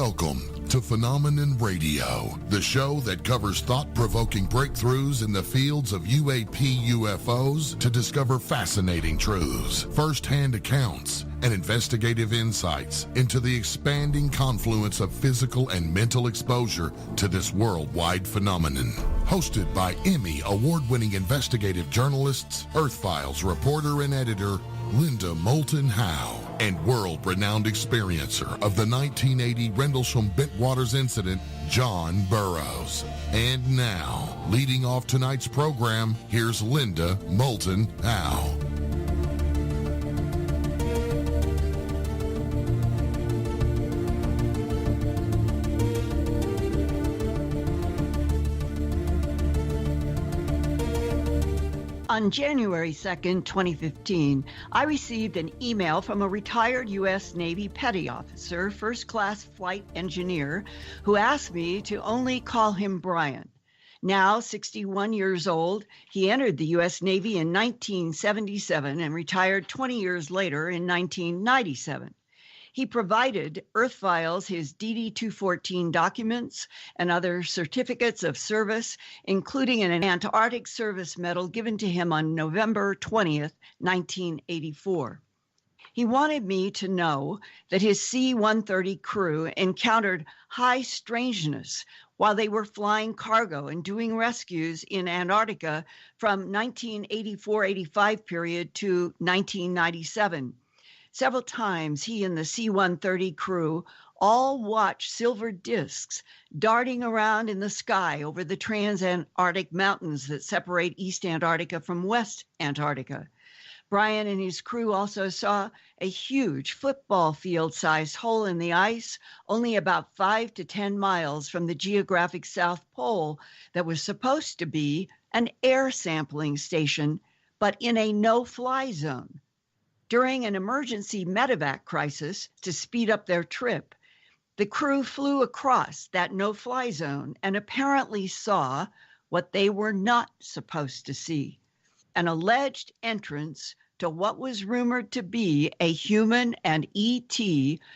Welcome to Phenomenon Radio, the show that covers thought-provoking breakthroughs in the fields of UAP UFOs to discover fascinating truths, first-hand accounts, and investigative insights into the expanding confluence of physical and mental exposure to this worldwide phenomenon. Hosted by Emmy award-winning investigative journalists, Earthfiles reporter and editor Linda Moulton Howe, and world-renowned experiencer of the 1980 Rendlesham-Bentwaters incident, John Burroughs. And now, leading off tonight's program, here's Linda Moulton Howe. On January 2nd, 2015, I received an email from a retired U.S. Navy petty officer, first-class flight engineer, who asked me to only call him Brian. Now 61 years old, he entered the U.S. Navy in 1977 and retired 20 years later in 1997. He provided Earthfiles his DD-214 documents and other certificates of service, including an Antarctic service medal given to him on November 20th, 1984. He wanted me to know that his C-130 crew encountered high strangeness while they were flying cargo and doing rescues in Antarctica from 1984-85 period to 1997. Several times he and the C-130 crew all watched silver discs darting around in the sky over the trans-Antarctic mountains that separate East Antarctica from West Antarctica. Brian and his crew also saw a huge football field-sized hole in the ice, only about 5 to 10 miles from the geographic South Pole that was supposed to be an air sampling station, but in a no-fly zone. During an emergency medevac crisis to speed up their trip, the crew flew across that no-fly zone and apparently saw what they were not supposed to see, an alleged entrance to what was rumored to be a human and ET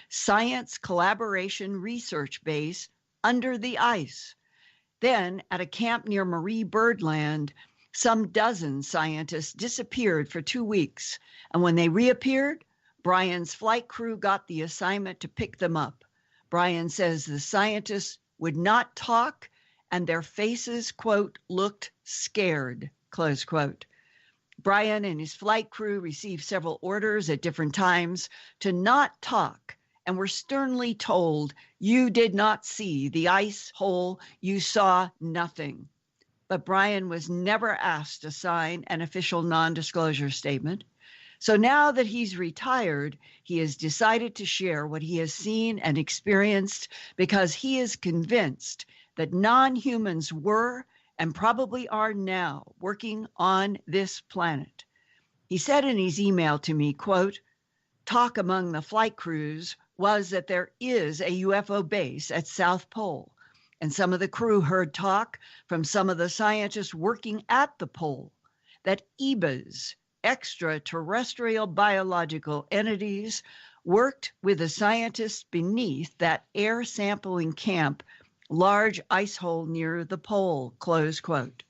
science collaboration research base under the ice. Then, at a camp near Marie Birdland, some dozen scientists disappeared for 2 weeks, and when they reappeared, Brian's flight crew got the assignment to pick them up. Brian says the scientists would not talk, and their faces, quote, looked scared, close quote. Brian and his flight crew received several orders at different times to not talk, and were sternly told, "You did not see the ice hole, you saw nothing." But Brian was never asked to sign an official non-disclosure statement. So now that he's retired, he has decided to share what he has seen and experienced because he is convinced that non-humans were and probably are now working on this planet. He said in his email to me, quote, "Talk among the flight crews was that there is a UFO base at South Pole. And some of the crew heard talk from some of the scientists working at the pole that EBAs, extraterrestrial biological entities, worked with the scientists beneath that air sampling camp, large ice hole near the pole," close quote.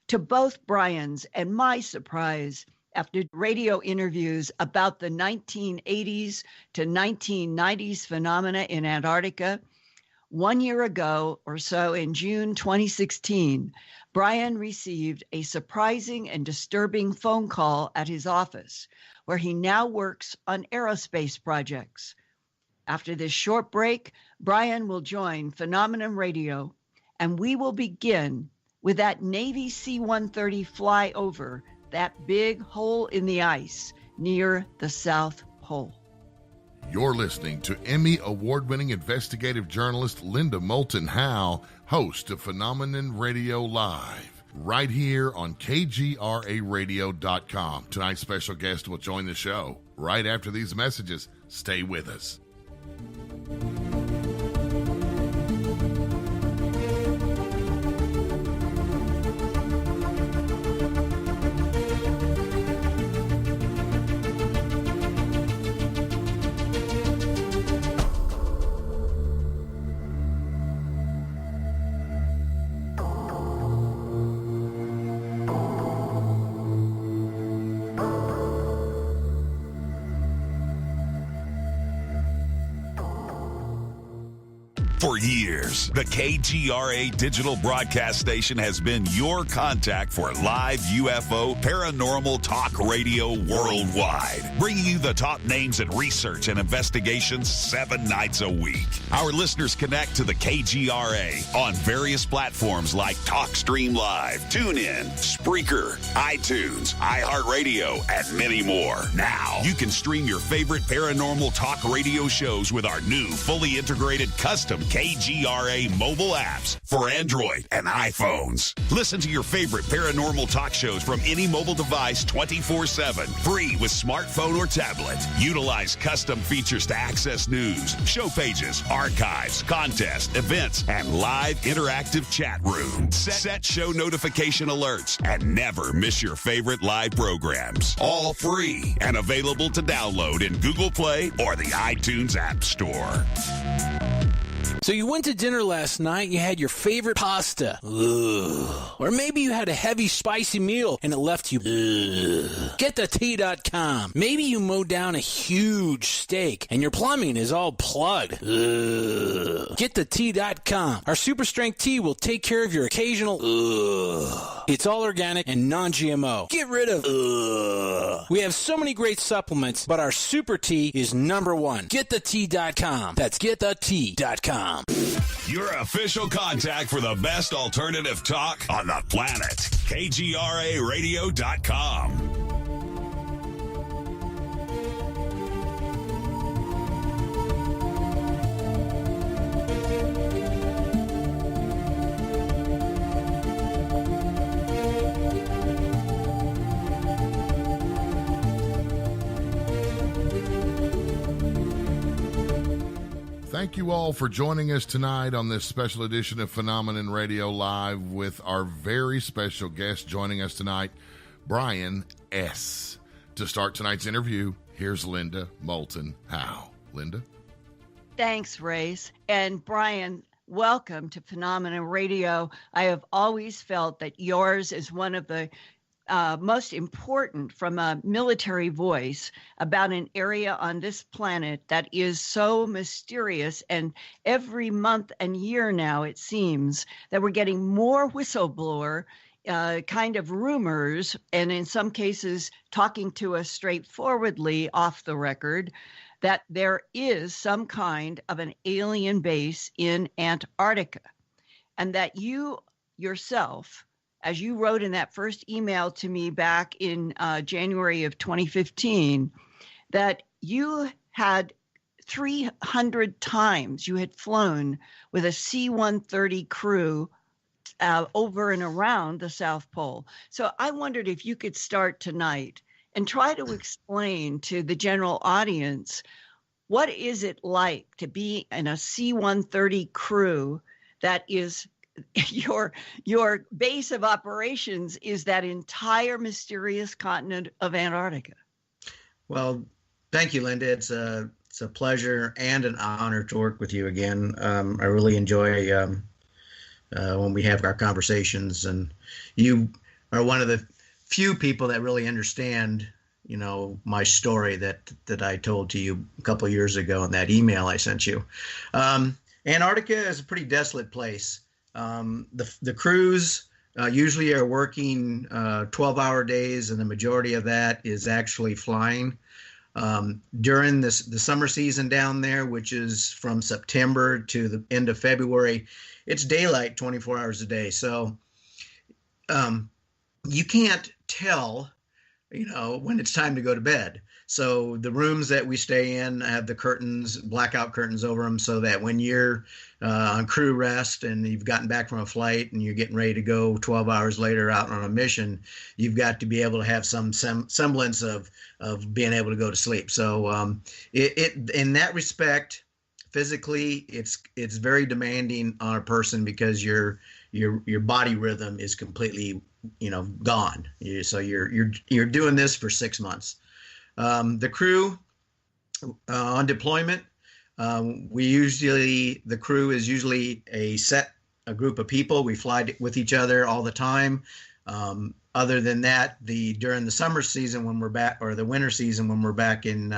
To both Brian's and my surprise, after radio interviews about the 1980s to 1990s phenomena in Antarctica, 1 year ago or so, in June 2016, Brian received a surprising and disturbing phone call at his office, where he now works on aerospace projects. After this short break, Brian will join Phenomenon Radio, and we will begin with that Navy C-130 flyover that big hole in the ice near the South Pole. You're listening to Emmy award-winning investigative journalist Linda Moulton Howe, host of Phenomenon Radio Live, right here on KGRARadio.com. Tonight's special guest will join the show right after these messages. Stay with us. For years, the KGRA digital broadcast station has been your contact for live UFO paranormal talk radio worldwide, bringing you the top names in research and investigations 7 nights a week. Our listeners connect to the KGRA on various platforms like TalkStream Live, TuneIn, Spreaker, iTunes, iHeartRadio, and many more. Now, you can stream your favorite paranormal talk radio shows with our new fully integrated custom KGRA mobile apps for Android and iPhones. Listen to your favorite paranormal talk shows from any mobile device 24/7, free with smartphone or tablet. Utilize custom features to access news, show pages, archives, contests, events, and live interactive chat rooms. Set show notification alerts and never miss your favorite live programs. All free and available to download in Google Play or the iTunes App Store. So you went to dinner last night, you had your favorite pasta. Ugh. Or maybe you had a heavy, spicy meal and it left you. Ugh. GetTheT.com. Maybe you mowed down a huge steak and your plumbing is all plugged. Ugh. GetTheT.com. Our super strength tea will take care of your occasional. Ugh. It's all organic and non-GMO. Get rid of. Ugh. We have so many great supplements, but our super tea is number one. GetTheT.com. That's GetTheT.com. Your official contact for the best alternative talk on the planet. KGRARadio.com. Thank you all for joining us tonight on this special edition of Phenomenon Radio Live with our very special guest joining us tonight, Brian S. To start tonight's interview, here's Linda Moulton Howe. Linda? Thanks, Race. And Brian, welcome to Phenomenon Radio. I have always felt that yours is one of the most important from a military voice about an area on this planet that is so mysterious. And every month and year now, it seems that we're getting more whistleblower kind of rumors, and in some cases talking to us straightforwardly off the record, that there is some kind of an alien base in Antarctica, and that you yourself, as you wrote in that first email to me back in January of 2015, that you had 300 times you had flown with a C-130 crew over and around the South Pole. So I wondered if you could start tonight and try to explain to the general audience, what is it like to be in a C-130 crew that is your base of operations is that entire mysterious continent of Antarctica? Well, thank you, Linda. It's a pleasure and an honor to work with you again. I really enjoy when we have our conversations, and you are one of the few people that really understand, you know, my story that I told to you a couple of years ago in that email I sent you. Antarctica is a pretty desolate place. The crews usually are working 12-hour days, and the majority of that is actually flying. During the summer season down there, which is from September to the end of February, it's daylight 24 hours a day. So you can't tell, you know, when it's time to go to bed. So the rooms that we stay in have the curtains, blackout curtains over them, so that when you're on crew rest and you've gotten back from a flight and you're getting ready to go 12 hours later out on a mission, you've got to be able to have some semblance of being able to go to sleep. So it in that respect, physically, it's very demanding on a person, because your body rhythm is completely, you know, gone. So you're doing this for 6 months. The crew on deployment, the crew is usually a group of people. We fly with each other all the time. Other than that, during the summer season when we're back, or the winter season when we're back in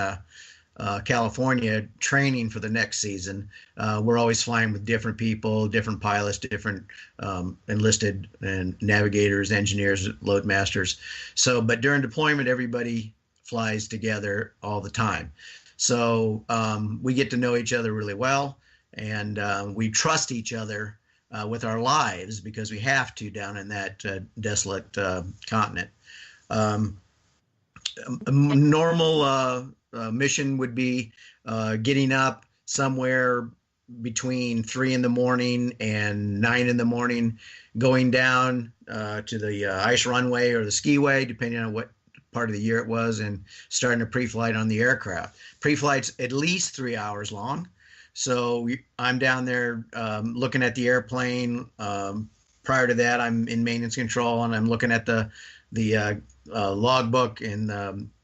California training for the next season. We're always flying with different people, different pilots, different enlisted and navigators, engineers, load masters. So, but during deployment, everybody flies together all the time. So we get to know each other really well, and we trust each other with our lives because we have to down in that desolate continent. A normal mission would be getting up somewhere between 3 a.m. and 9 a.m, going down to the ice runway or the skiway, depending on what part of the year it was, and starting a pre-flight on the aircraft. Pre-flight's at least 3 hours long. So I'm down there looking at the airplane. Prior to that, I'm in maintenance control, and I'm looking at the logbook and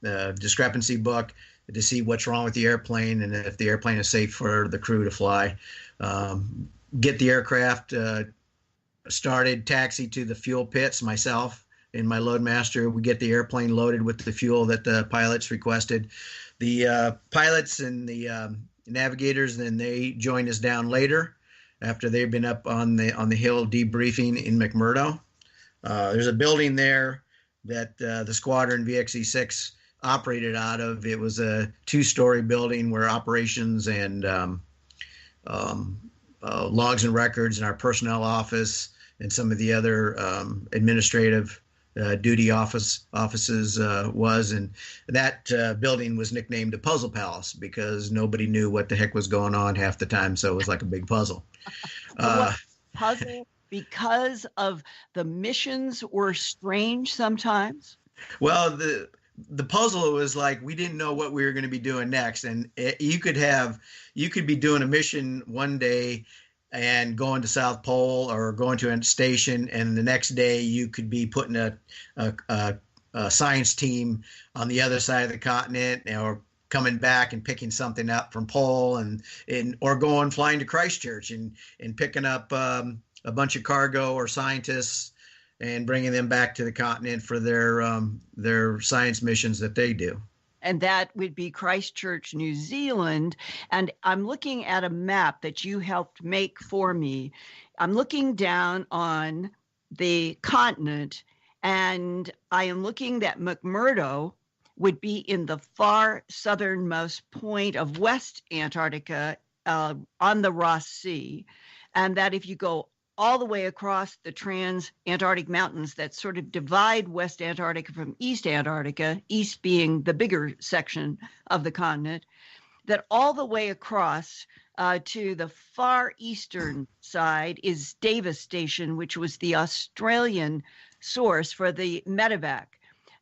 the discrepancy book to see what's wrong with the airplane and if the airplane is safe for the crew to fly. Get the aircraft started, taxi to the fuel pits myself and my loadmaster. We get the airplane loaded with the fuel that the pilots requested. The pilots and the navigators, then they join us down later after they've been up on the hill debriefing in McMurdo. There's a building there that the squadron VXE-6 operated out of. It was a 2-story building where operations and logs and records and our personnel office and some of the other administrative duty offices was, and that building was nicknamed the Puzzle Palace because nobody knew what the heck was going on half the time, so it was like a big puzzle. Puzzle because of the missions were strange sometimes? Well, the puzzle was like we didn't know what we were going to be doing next, and you could be doing a mission one day and going to South Pole or going to a station, and the next day you could be putting a science team on the other side of the continent, or coming back and picking something up from Pole, and or flying to Christchurch and picking up a bunch of cargo or scientists and bringing them back to the continent for their science missions that they do. And that would be Christchurch, New Zealand. And I'm looking at a map that you helped make for me. I'm looking down on the continent, and I am looking that McMurdo would be in the far southernmost point of West Antarctica on the Ross Sea. And that if you go all the way across the trans-Antarctic mountains that sort of divide West Antarctica from East Antarctica, East being the bigger section of the continent, that all the way across to the far eastern side is Davis Station, which was the Australian source for the medevac.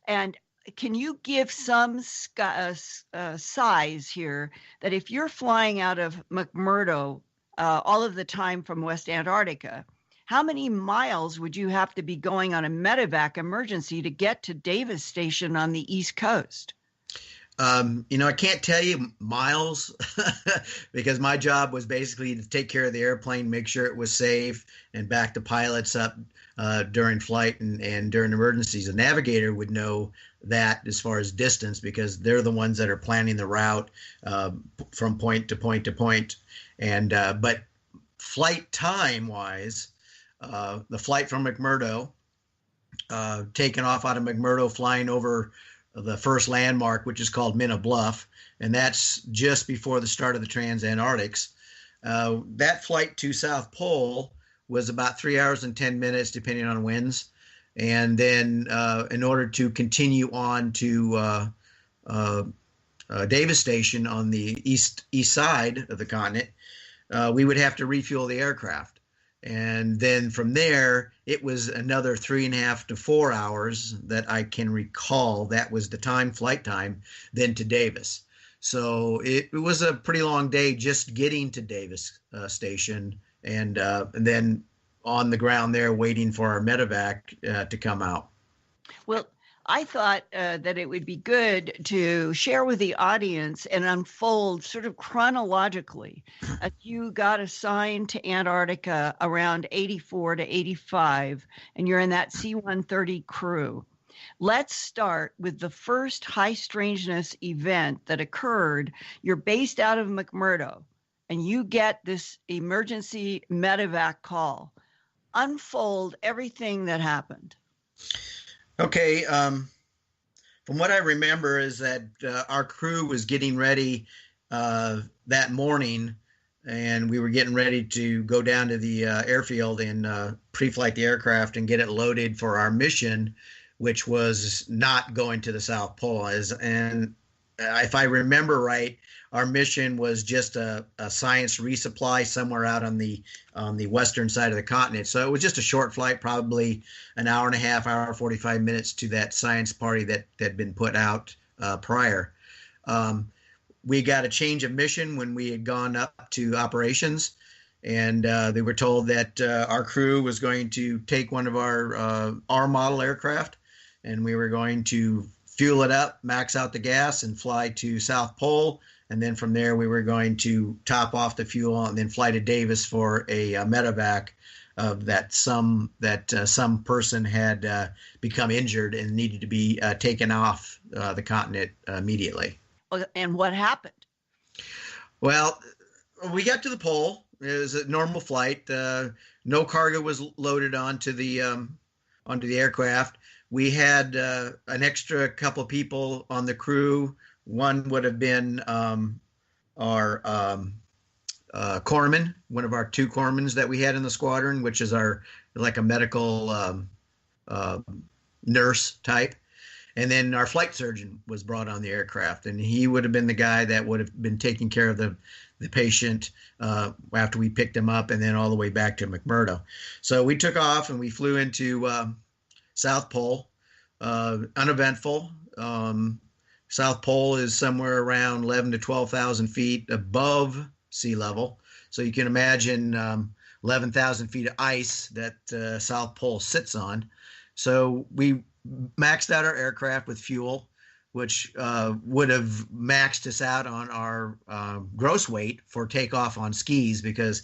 And can you give some size here that if you're flying out of McMurdo all of the time from West Antarctica, how many miles would you have to be going on a medevac emergency to get to Davis Station on the East Coast? I can't tell you miles because my job was basically to take care of the airplane, make sure it was safe, and back the pilots up during flight and during emergencies. A navigator would know that as far as distance because they're the ones that are planning the route from point to point to point. And but flight time wise, the flight from McMurdo, taking off out of McMurdo, flying over the first landmark, which is called Minna Bluff, and that's just before the start of the Trans-Antarctics. That flight to South Pole was about 3 hours and 10 minutes, depending on winds. And then in order to continue on to Davis Station on the east side of the continent, we would have to refuel the aircraft. And then from there, it was another 3.5 to 4 hours that I can recall. That was the flight time, then to Davis. So it was a pretty long day just getting to Davis Station, and then on the ground there waiting for our medevac to come out. Well, I thought that it would be good to share with the audience and unfold sort of chronologically. You got assigned to Antarctica around 84 to 85, and you're in that C-130 crew. Let's start with the first high strangeness event that occurred. You're based out of McMurdo, and you get this emergency medevac call. Unfold everything that happened. Okay. From what I remember is that our crew was getting ready that morning, and we were getting ready to go down to the airfield and pre-flight the aircraft and get it loaded for our mission, which was not going to the South Pole. And if I remember right, our mission was just a science resupply somewhere out on the western side of the continent. So it was just a short flight, probably an hour and a half, hour, 45 minutes to that science party that had been put out prior. We got a change of mission when we had gone up to operations, and they were told that our crew was going to take one of our model aircraft, and we were going to fuel it up, max out the gas, and fly to South Pole. And then from there, we were going to top off the fuel and then fly to Davis for a medevac of that some person had become injured and needed to be taken off the continent immediately. And what happened? Well, we got to the pole. It was a normal flight. No cargo was loaded onto the aircraft. We had an extra couple of people on the crew. One would have been our corpsman, one of our two corpsmen that we had in the squadron, which is like a medical nurse type. And then our flight surgeon was brought on the aircraft, and he would have been the guy that would have been taking care of the patient after we picked him up and then all the way back to McMurdo. So we took off and we flew into South Pole, uneventful. South Pole is somewhere around 11 to 12,000 feet above sea level. So you can imagine 11,000 feet of ice that South Pole sits on. So we maxed out our aircraft with fuel, which would have maxed us out on our gross weight for takeoff on skis, because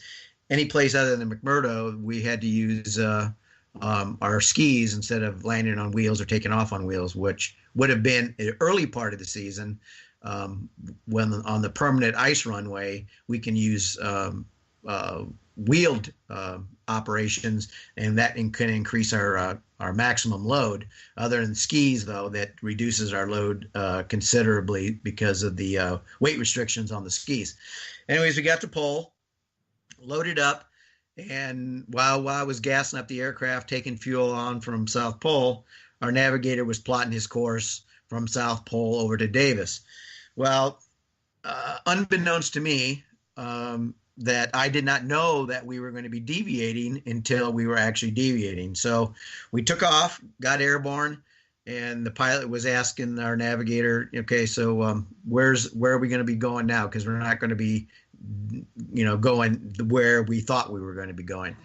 any place other than McMurdo, we had to use our skis instead of landing on wheels or taking off on wheels, which would have been the early part of the season when on the permanent ice runway, we can use wheeled operations, and that can increase our maximum load. Other than skis, though, that reduces our load considerably because of the weight restrictions on the skis. Anyways, we got to pole, loaded up, and while I was gassing up the aircraft, taking fuel on from South Pole, our navigator was plotting his course from South Pole over to Davis. Well, unbeknownst to me, that I did not know that we were going to be deviating until we were actually deviating. So we took off, got airborne, and the pilot was asking our navigator, okay, so where are we going to be going now? Because we're not going to be, going where we thought we were going to be going.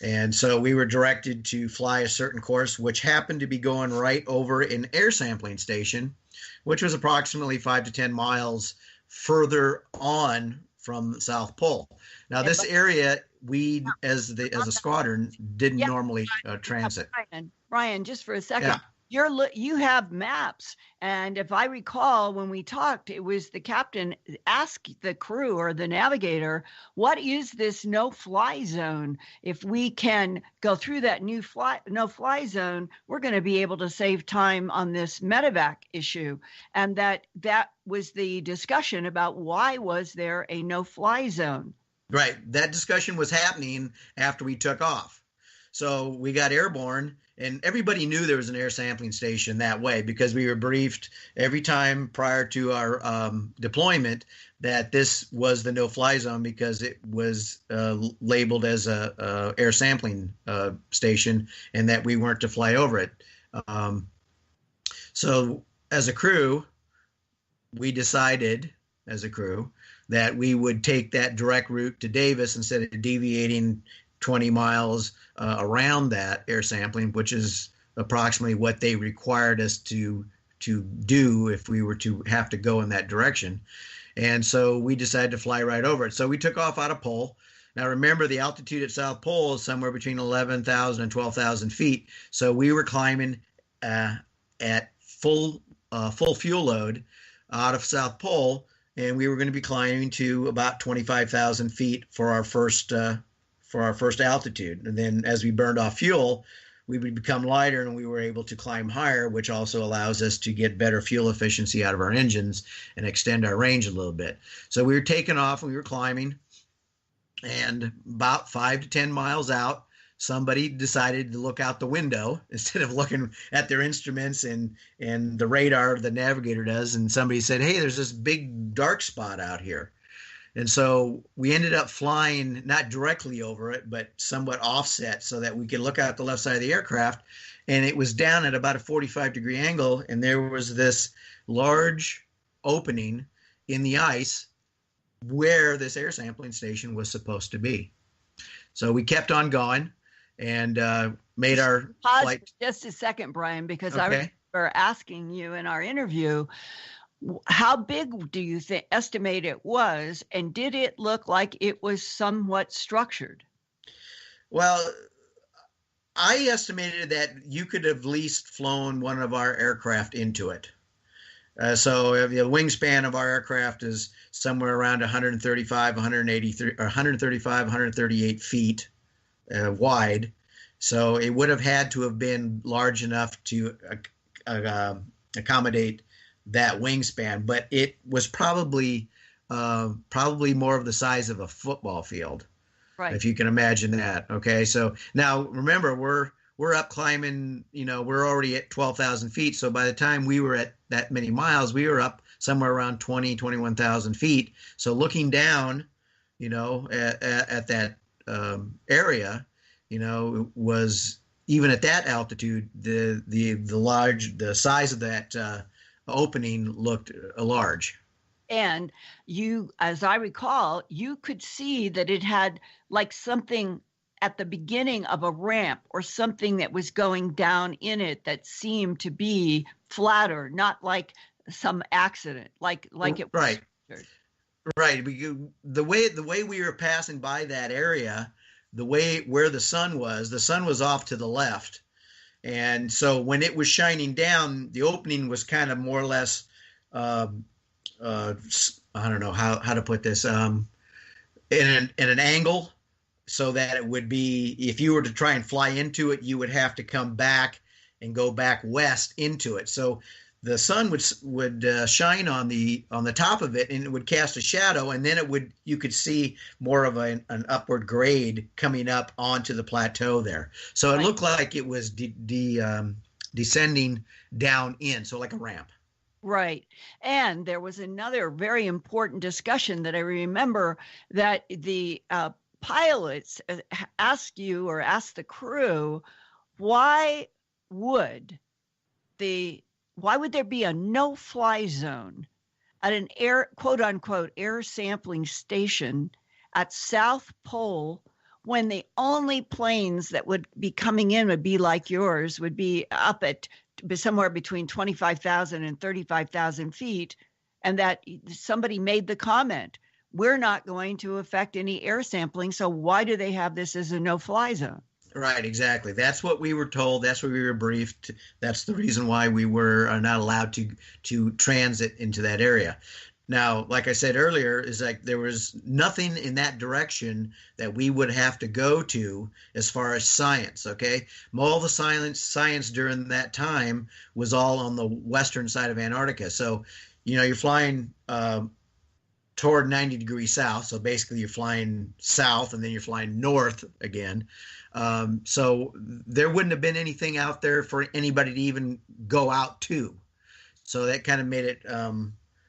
And so we were directed to fly a certain course, which happened to be going right over an air sampling station, which was approximately 5 to 10 miles further on from the South Pole. Now, this area, we as a squadron didn't normally transit. Brian, just for a second. Yeah. You have maps, and if I recall, when we talked, it was the captain asked the crew or the navigator, "What is this no-fly zone? If we can go through that no-fly zone, we're going to be able to save time on this medevac issue." And that was the discussion about why was there a no-fly zone. Right. That discussion was happening after we took off. So we got airborne, and everybody knew there was an air sampling station that way because we were briefed every time prior to our deployment that this was the no-fly zone because it was labeled as a air sampling station and that we weren't to fly over it. So as a crew, we decided as a crew that we would take that direct route to Davis instead of deviating 20 miles around that air sampling, which is approximately what they required us to do if we were to have to go in that direction. And so we decided to fly right over it. So we took off out of Pole. Now, remember, the altitude at South Pole is somewhere between 11,000 and 12,000 feet. So we were climbing at full fuel load out of South Pole, and we were going to be climbing to about 25,000 feet for our first altitude. And then as we burned off fuel, we would become lighter and we were able to climb higher, which also allows us to get better fuel efficiency out of our engines and extend our range a little bit. So we were taking off and we were climbing, and about 5 to 10 miles out, somebody decided to look out the window instead of looking at their instruments and the radar the navigator does. And somebody said, "Hey, there's this big dark spot out here." And so we ended up flying not directly over it, but somewhat offset so that we could look out the left side of the aircraft. And it was down at about a 45-degree angle. And there was this large opening in the ice where this air sampling station was supposed to be. So we kept on going and made our flight. Pause for just a second, Brian, because Okay. I remember asking you in our interview, how big do you estimate it was, and did it look like it was somewhat structured? Well, I estimated that you could have at least flown one of our aircraft into it. So the wingspan of our aircraft is somewhere around 138 feet wide. So it would have had to have been large enough to accommodate that wingspan, but it was probably more of the size of a football field, Right. if you can imagine that. Okay, so now remember, we're up climbing, we're already at 12,000 feet. So by the time we were at that many miles, we were up somewhere around 21,000 feet. So looking down, at that area, was, even at that altitude, the size of that opening looked large. And you, as I recall, you could see that it had like something at the beginning of a ramp or something that was going down in it that seemed to be flatter, not like some accident, like it was Right. structured. Right. The way we were passing by that area, the way where the sun was off to the left. And so when it was shining down, the opening was kind of more or less, I don't know how to put this, in an angle, so that it would be, if you were to try and fly into it, you would have to come back and go back west into it. So the sun would shine on the top of it, and it would cast a shadow, and then you could see more of an upward grade coming up onto the plateau there. So it looked like it was descending down in, so like a ramp. Right. And there was another very important discussion that I remember, that the pilots asked the crew, why would there be a no-fly zone at an quote unquote air sampling station at South Pole, when the only planes that would be coming in would be like yours, would be up at somewhere between 25,000 and 35,000 feet, and that somebody made the comment, we're not going to affect any air sampling, so why do they have this as a no-fly zone? Right, exactly. That's what we were told. That's what we were briefed. That's the reason why we were not allowed to transit into that area. Now, like I said earlier, is like there was nothing in that direction that we would have to go to as far as science, okay? All the science during that time was all on the western side of Antarctica. So, you're flying toward 90 degrees south. So basically you're flying south and then you're flying north again. So there wouldn't have been anything out there for anybody to even go out to. So that kind of made it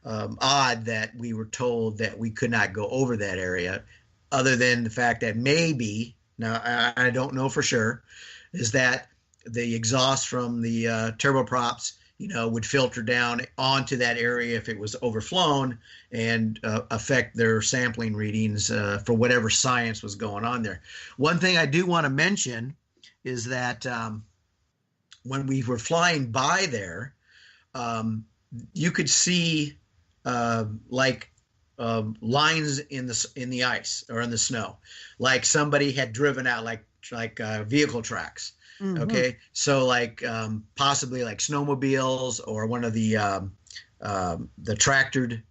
odd that we were told that we could not go over that area, other than the fact that maybe, now I don't know for sure, is that the exhaust from the turboprops, would filter down onto that area if it was overflown and affect their sampling readings for whatever science was going on there. One thing I do want to mention is that when we were flying by there, you could see lines in the ice or in the snow, like somebody had driven out, like vehicle tracks. Mhm. Okay, so like possibly like snowmobiles or one of the tractored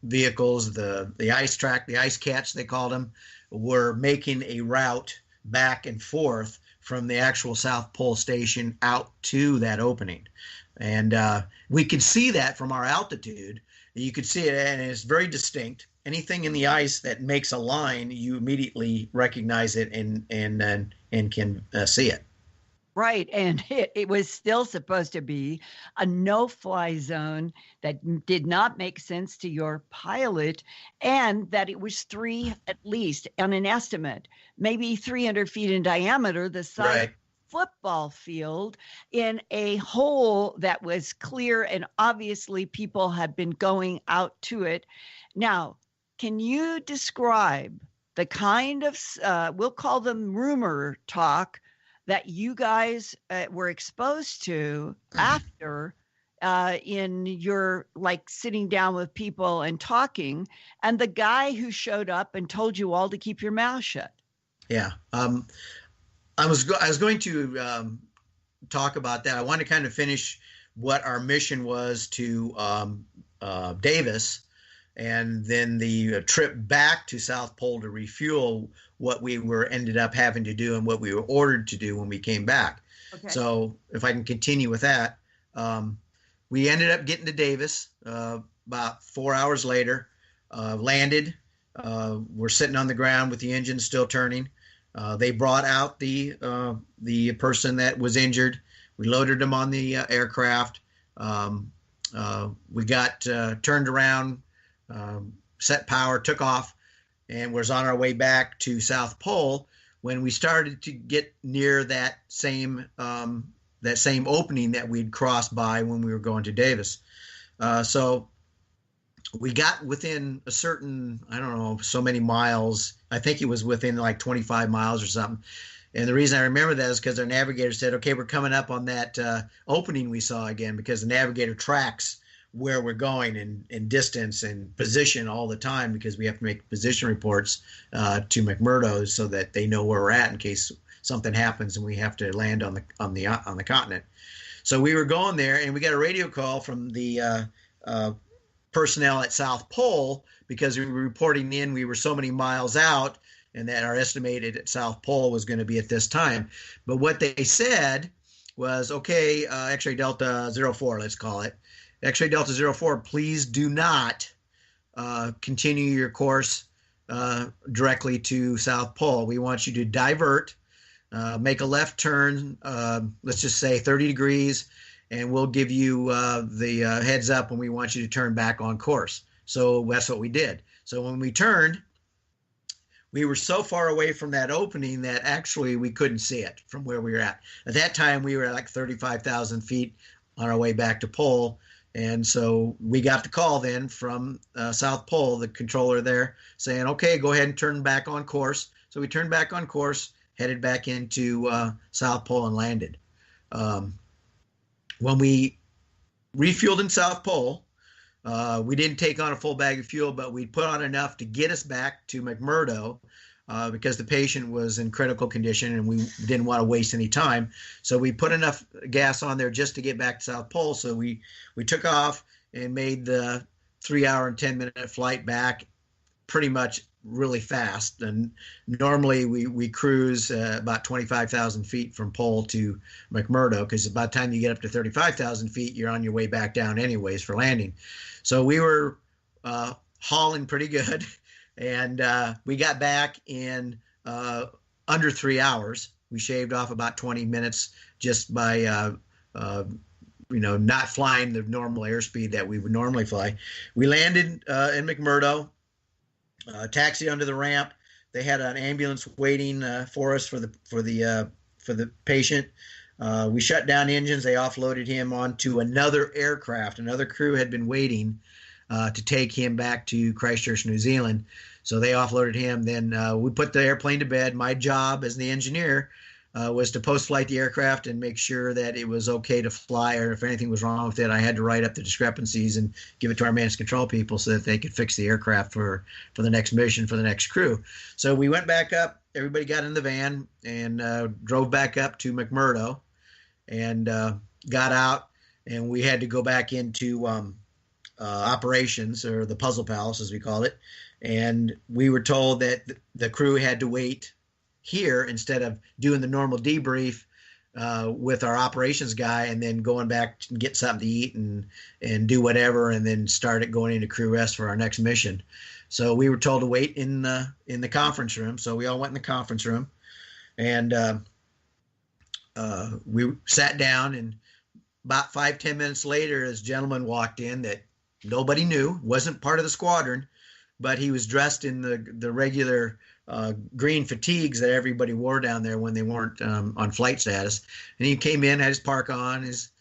vehicles, the ice cats they called them, were making a route back and forth from the actual South Pole station out to that opening. And we could see that from our altitude. You could see it, and it's very distinct. Anything in the ice that makes a line, you immediately recognize it and can see it. Right. And it was still supposed to be a no-fly zone that did not make sense to your pilot, and that it was at least on an estimate, maybe 300 feet in diameter, the size Right. of a football field, in a hole that was clear, and obviously people had been going out to it. Now, can you describe the kind of, we'll call them rumor talk, that you guys were exposed to after in your like sitting down with people and talking, and the guy who showed up and told you all to keep your mouth shut? Yeah. I was going to talk about that. I want to kind of finish what our mission was to Davis, and then the trip back to South Pole to refuel, what we ended up having to do and what we were ordered to do when we came back. Okay. So if I can continue with that, we ended up getting to Davis about 4 hours later, landed. We're sitting on the ground with the engine still turning. They brought out the person that was injured. We loaded him on the aircraft. We got turned around, set power, took off, and was on our way back to South Pole when we started to get near that same opening that we'd crossed by when we were going to Davis. So we got within a certain, I don't know, so many miles. I think it was within like 25 miles or something. And the reason I remember that is because our navigator said, okay, we're coming up on that opening we saw again, because the navigator tracks where we're going in distance and position all the time, because we have to make position reports to McMurdo so that they know where we're at in case something happens and we have to land on the continent. So we were going there, and we got a radio call from the personnel at South Pole, because we were reporting in we were so many miles out, and that our estimated at South Pole was going to be at this time. But what they said was, okay, X-ray Delta 04, let's call it. X-ray Delta 04, please do not continue your course directly to South Pole. We want you to divert, make a left turn, let's just say 30 degrees, and we'll give you the heads up when we want you to turn back on course. So that's what we did. So when we turned, we were so far away from that opening that actually we couldn't see it from where we were at. At that time, we were at like 35,000 feet on our way back to Pole. And so we got the call then from South Pole, the controller there, saying, okay, go ahead and turn back on course. So we turned back on course, headed back into South Pole and landed. When we refueled in South Pole, we didn't take on a full bag of fuel, but we put on enough to get us back to McMurdo because the patient was in critical condition and we didn't want to waste any time. So we put enough gas on there just to get back to South Pole. So we took off and made the 3 hour and 10-minute flight back pretty much really fast. And normally we cruise about 25,000 feet from Pole to McMurdo, because by the time you get up to 35,000 feet, you're on your way back down anyways for landing. So we were hauling pretty good, and we got back in under 3 hours. We shaved off about 20 minutes just by not flying the normal airspeed that we would normally fly. We landed in McMurdo, taxied onto the ramp. They had an ambulance waiting for us for the patient. We shut down engines. They offloaded him onto another aircraft. Another crew had been waiting to take him back to Christchurch, New Zealand. So they offloaded him. Then we put the airplane to bed. My job as the engineer was to post-flight the aircraft and make sure that it was okay to fly, or if anything was wrong with it, I had to write up the discrepancies and give it to our managed control people so that they could fix the aircraft for the next mission for the next crew. So we went back up everybody got in the van and drove back up to McMurdo and got out, and we had to go back into operations, or the Puzzle Palace as we call it. And we were told that the crew had to wait here instead of doing the normal debrief with our operations guy and then going back and get something to eat and do whatever, and then started going into crew rest for our next mission. So we were told to wait in the conference room. So we all went in the conference room, and we sat down, and about 5-10 minutes later, this gentleman walked in that nobody knew, wasn't part of the squadron, but he was dressed in the regular green fatigues that everybody wore down there when they weren't on flight status. And he came in, had his park on, his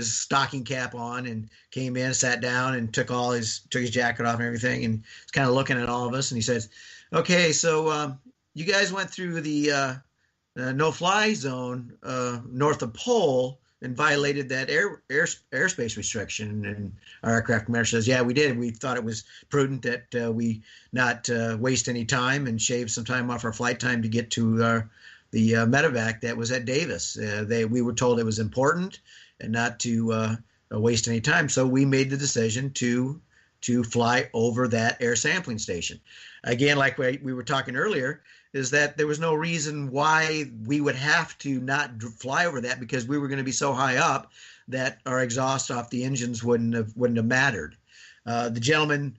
stocking cap on, and came in, sat down, and took his jacket off and everything, and was kind of looking at all of us. And he says, "Okay, so you guys went through the no-fly zone north of Pole and violated that airspace restriction." And our aircraft commander says, "Yeah, we did. We thought it was prudent that we not waste any time and shave some time off our flight time to get to the medevac that was at Davis. We were told it was important and not to waste any time. So we made the decision to fly over that air sampling station." Again, like we were talking earlier, is that there was no reason why we would have to not fly over that, because we were going to be so high up that our exhaust off the engines wouldn't have mattered. The gentleman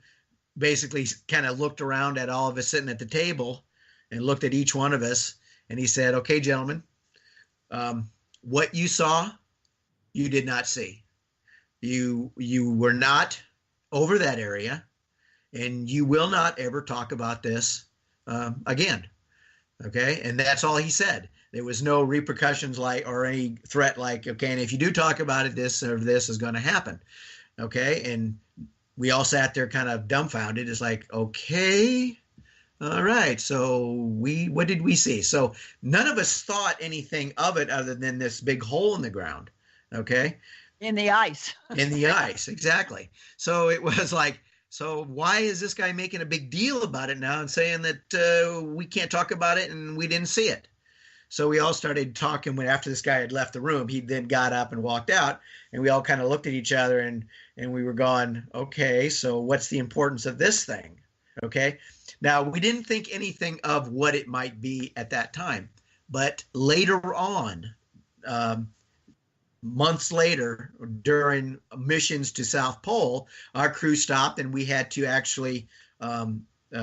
basically kind of looked around at all of us sitting at the table and looked at each one of us, and he said, "Okay, gentlemen, what you saw, you did not see. You were not over that area, and you will not ever talk about this again." Okay, and that's all he said. There was no repercussions or any threat like, okay, and if you do talk about it, this or this is going to happen. Okay, and we all sat there kind of dumbfounded. It's like, okay, all right, so what did we see? So none of us thought anything of it other than this big hole in the ground. Okay, in the ice. In the ice, exactly. So it was like, so why is this guy making a big deal about it now and saying that we can't talk about it and we didn't see it? So we all started talking. When after this guy had left the room, he then got up and walked out, and we all kind of looked at each other and we were going, okay, so what's the importance of this thing? Okay. Now, we didn't think anything of what it might be at that time, but later on, months later, during missions to South Pole, our crew stopped, and we had to actually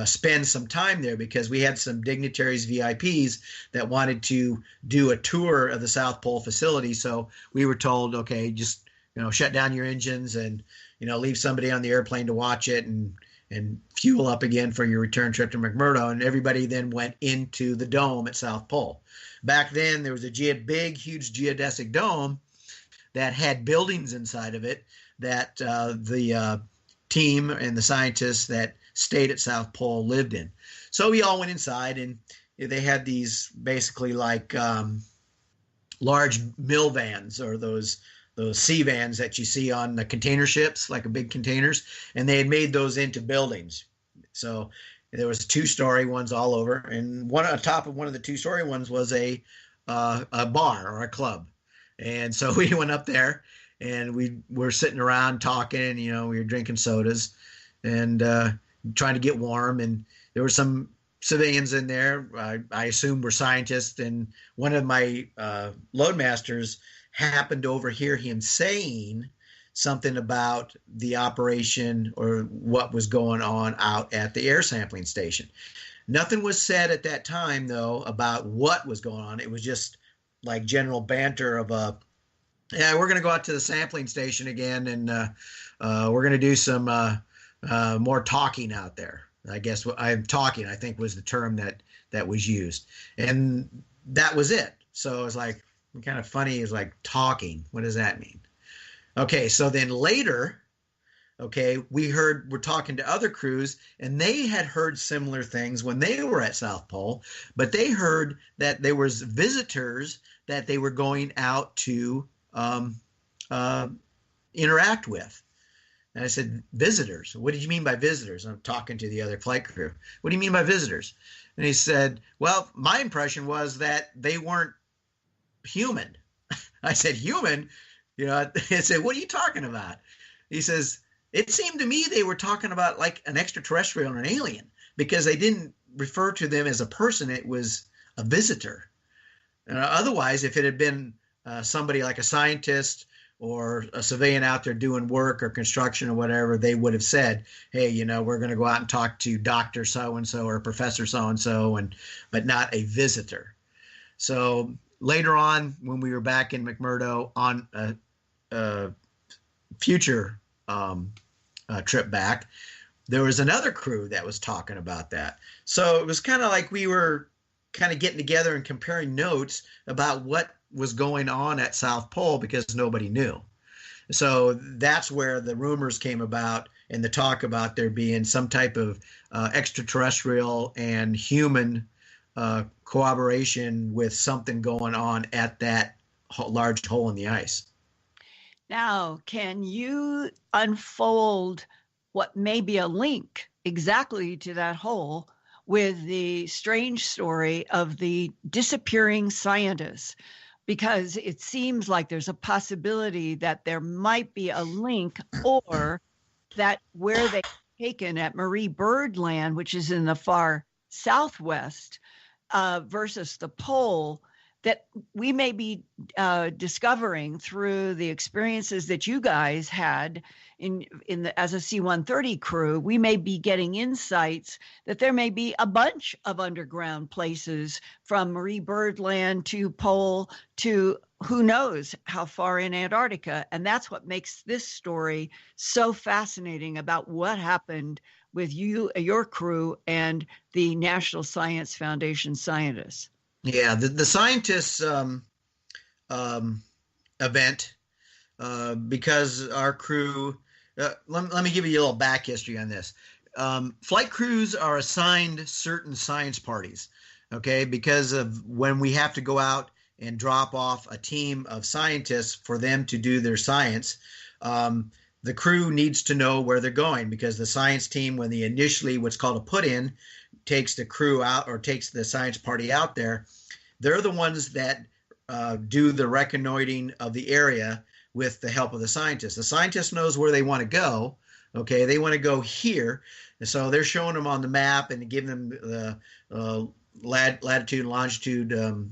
spend some time there because we had some dignitaries, VIPs, that wanted to do a tour of the South Pole facility. So we were told, okay, just shut down your engines and leave somebody on the airplane to watch it and fuel up again for your return trip to McMurdo. And everybody then went into the dome at South Pole. Back then, there was a big, huge geodesic dome that had buildings inside of it that the team and the scientists that stayed at South Pole lived in. So we all went inside, and they had these basically like large mill vans, or those sea vans that you see on the container ships, like a big containers, and they had made those into buildings. So there was 2-story ones all over, and one on top of one of the 2-story ones was a bar or a club. And so we went up there, and we were sitting around talking, and we were drinking sodas and trying to get warm. And there were some civilians in there, I assume were scientists. And one of my loadmasters happened to overhear him saying something about the operation or what was going on out at the air sampling station. Nothing was said at that time, though, about what was going on. It was just like general banter of yeah, we're going to go out to the sampling station again, and we're going to do some more talking out there. I guess I think was the term that was used, and that was it. So it was like kind of funny. Is like talking. What does that mean? Okay, so then later, okay, we're talking to other crews, and they had heard similar things when they were at South Pole, but they heard that there was visitors that they were going out to interact with. And I said, visitors? What did you mean by visitors? I'm talking to the other flight crew. What do you mean by visitors? And he said, well, my impression was that they weren't human. I said, human? I said, what are you talking about? He says, it seemed to me they were talking about like an extraterrestrial or an alien, because they didn't refer to them as a person. It was a visitor. Otherwise, if it had been somebody like a scientist or a civilian out there doing work or construction or whatever, they would have said, hey, we're going to go out and talk to Dr. So-and-so or Professor So-and-so, but not a visitor. So later on, when we were back in McMurdo on a future trip back, there was another crew that was talking about that. So it was kind of like we were kind of getting together and comparing notes about what was going on at South Pole, because nobody knew. So that's where the rumors came about, and the talk about there being some type of extraterrestrial and human cooperation with something going on at that large hole in the ice. Now, can you unfold what may be a link exactly to that hole with the strange story of the disappearing scientists? Because it seems like there's a possibility that there might be a link, or that where they taken at Marie Byrd Land, which is in the far southwest, versus the pole, that we may be discovering through the experiences that you guys had as a C-130 crew. We may be getting insights that there may be a bunch of underground places from Marie Byrd Land to pole to who knows how far in Antarctica. And that's what makes this story so fascinating about what happened with your crew and the National Science Foundation scientists. Yeah, the scientists event, because our crew, let me give you a little back history on this. Flight crews are assigned certain science parties, okay, because of when we have to go out and drop off a team of scientists for them to do their science. The crew needs to know where they're going, because the science team, when they initially what's called a put-in, takes the crew out or takes the science party out there, they're the ones that do the reconnoitering of the area with the help of the scientist. The scientist knows where they want to go. Okay, they want to go here. And so they're showing them on the map and giving them the latitude and longitude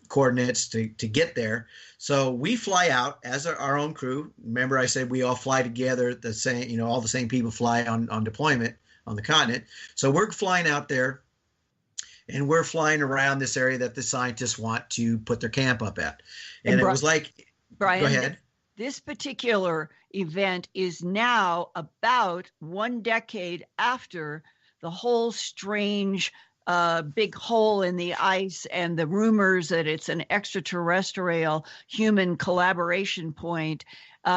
coordinates to get there. So we fly out as our own crew. Remember, I said we all fly together, the same, all the same people fly on deployment on the continent. So we're flying out there, and we're flying around this area that the scientists want to put their camp up at. And it was like, Brian, go ahead. This particular event is now about 1 decade after the whole strange big hole in the ice and the rumors that it's an extraterrestrial human collaboration point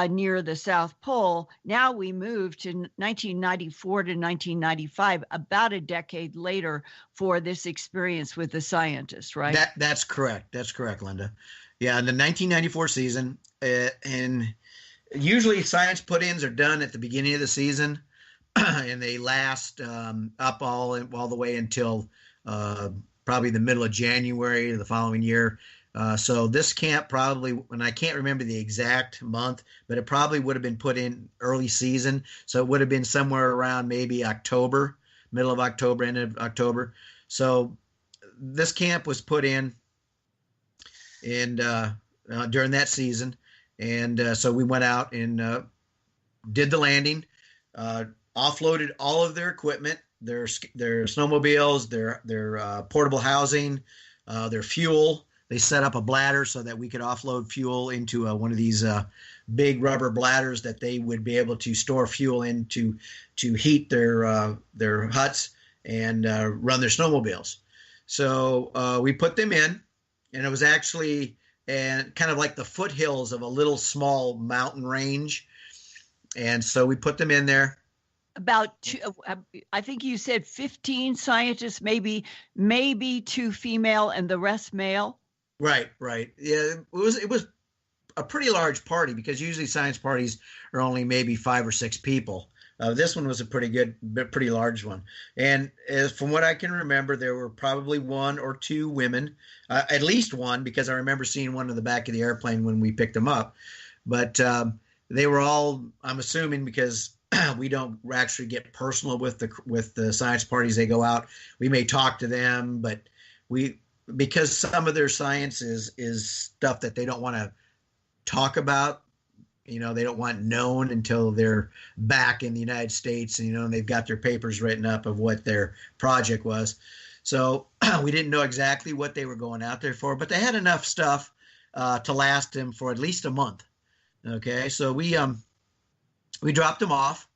near the South Pole. Now we move to 1994 to 1995, about a decade later, for this experience with the scientists, right? That's correct. That's correct, Linda. Yeah, in the 1994 season, and usually science put-ins are done at the beginning of the season, and they last up all the way until probably the middle of January of the following year. So this camp probably, and I can't remember the exact month, but it probably would have been put in early season. So it would have been somewhere around maybe October, middle of October, end of October. So this camp was put in during that season. And so we went out and did the landing, offloaded all of their equipment, their snowmobiles, their portable housing, their fuel. They set up a bladder so that we could offload fuel into one of these big rubber bladders that they would be able to store fuel in to heat their huts and run their snowmobiles. So we put them in, and it was actually kind of like the foothills of a little small mountain range. And so we put them in there. I think you said 15 scientists, maybe 2 female and the rest male. Right. Yeah, it was a pretty large party, because usually science parties are only maybe 5 or 6 people. This one was a pretty large one. And from what I can remember, there were probably 1 or 2 women, at least one, because I remember seeing one in the back of the airplane when we picked them up. But they were all, I'm assuming, because we don't actually get personal with the science parties. They go out, we may talk to them, but because some of their science is stuff that they don't want to talk about. They don't want known until they're back in the United States, and they've got their papers written up of what their project was. So we didn't know exactly what they were going out there for, but they had enough stuff to last them for at least a month. Okay, so we dropped them off.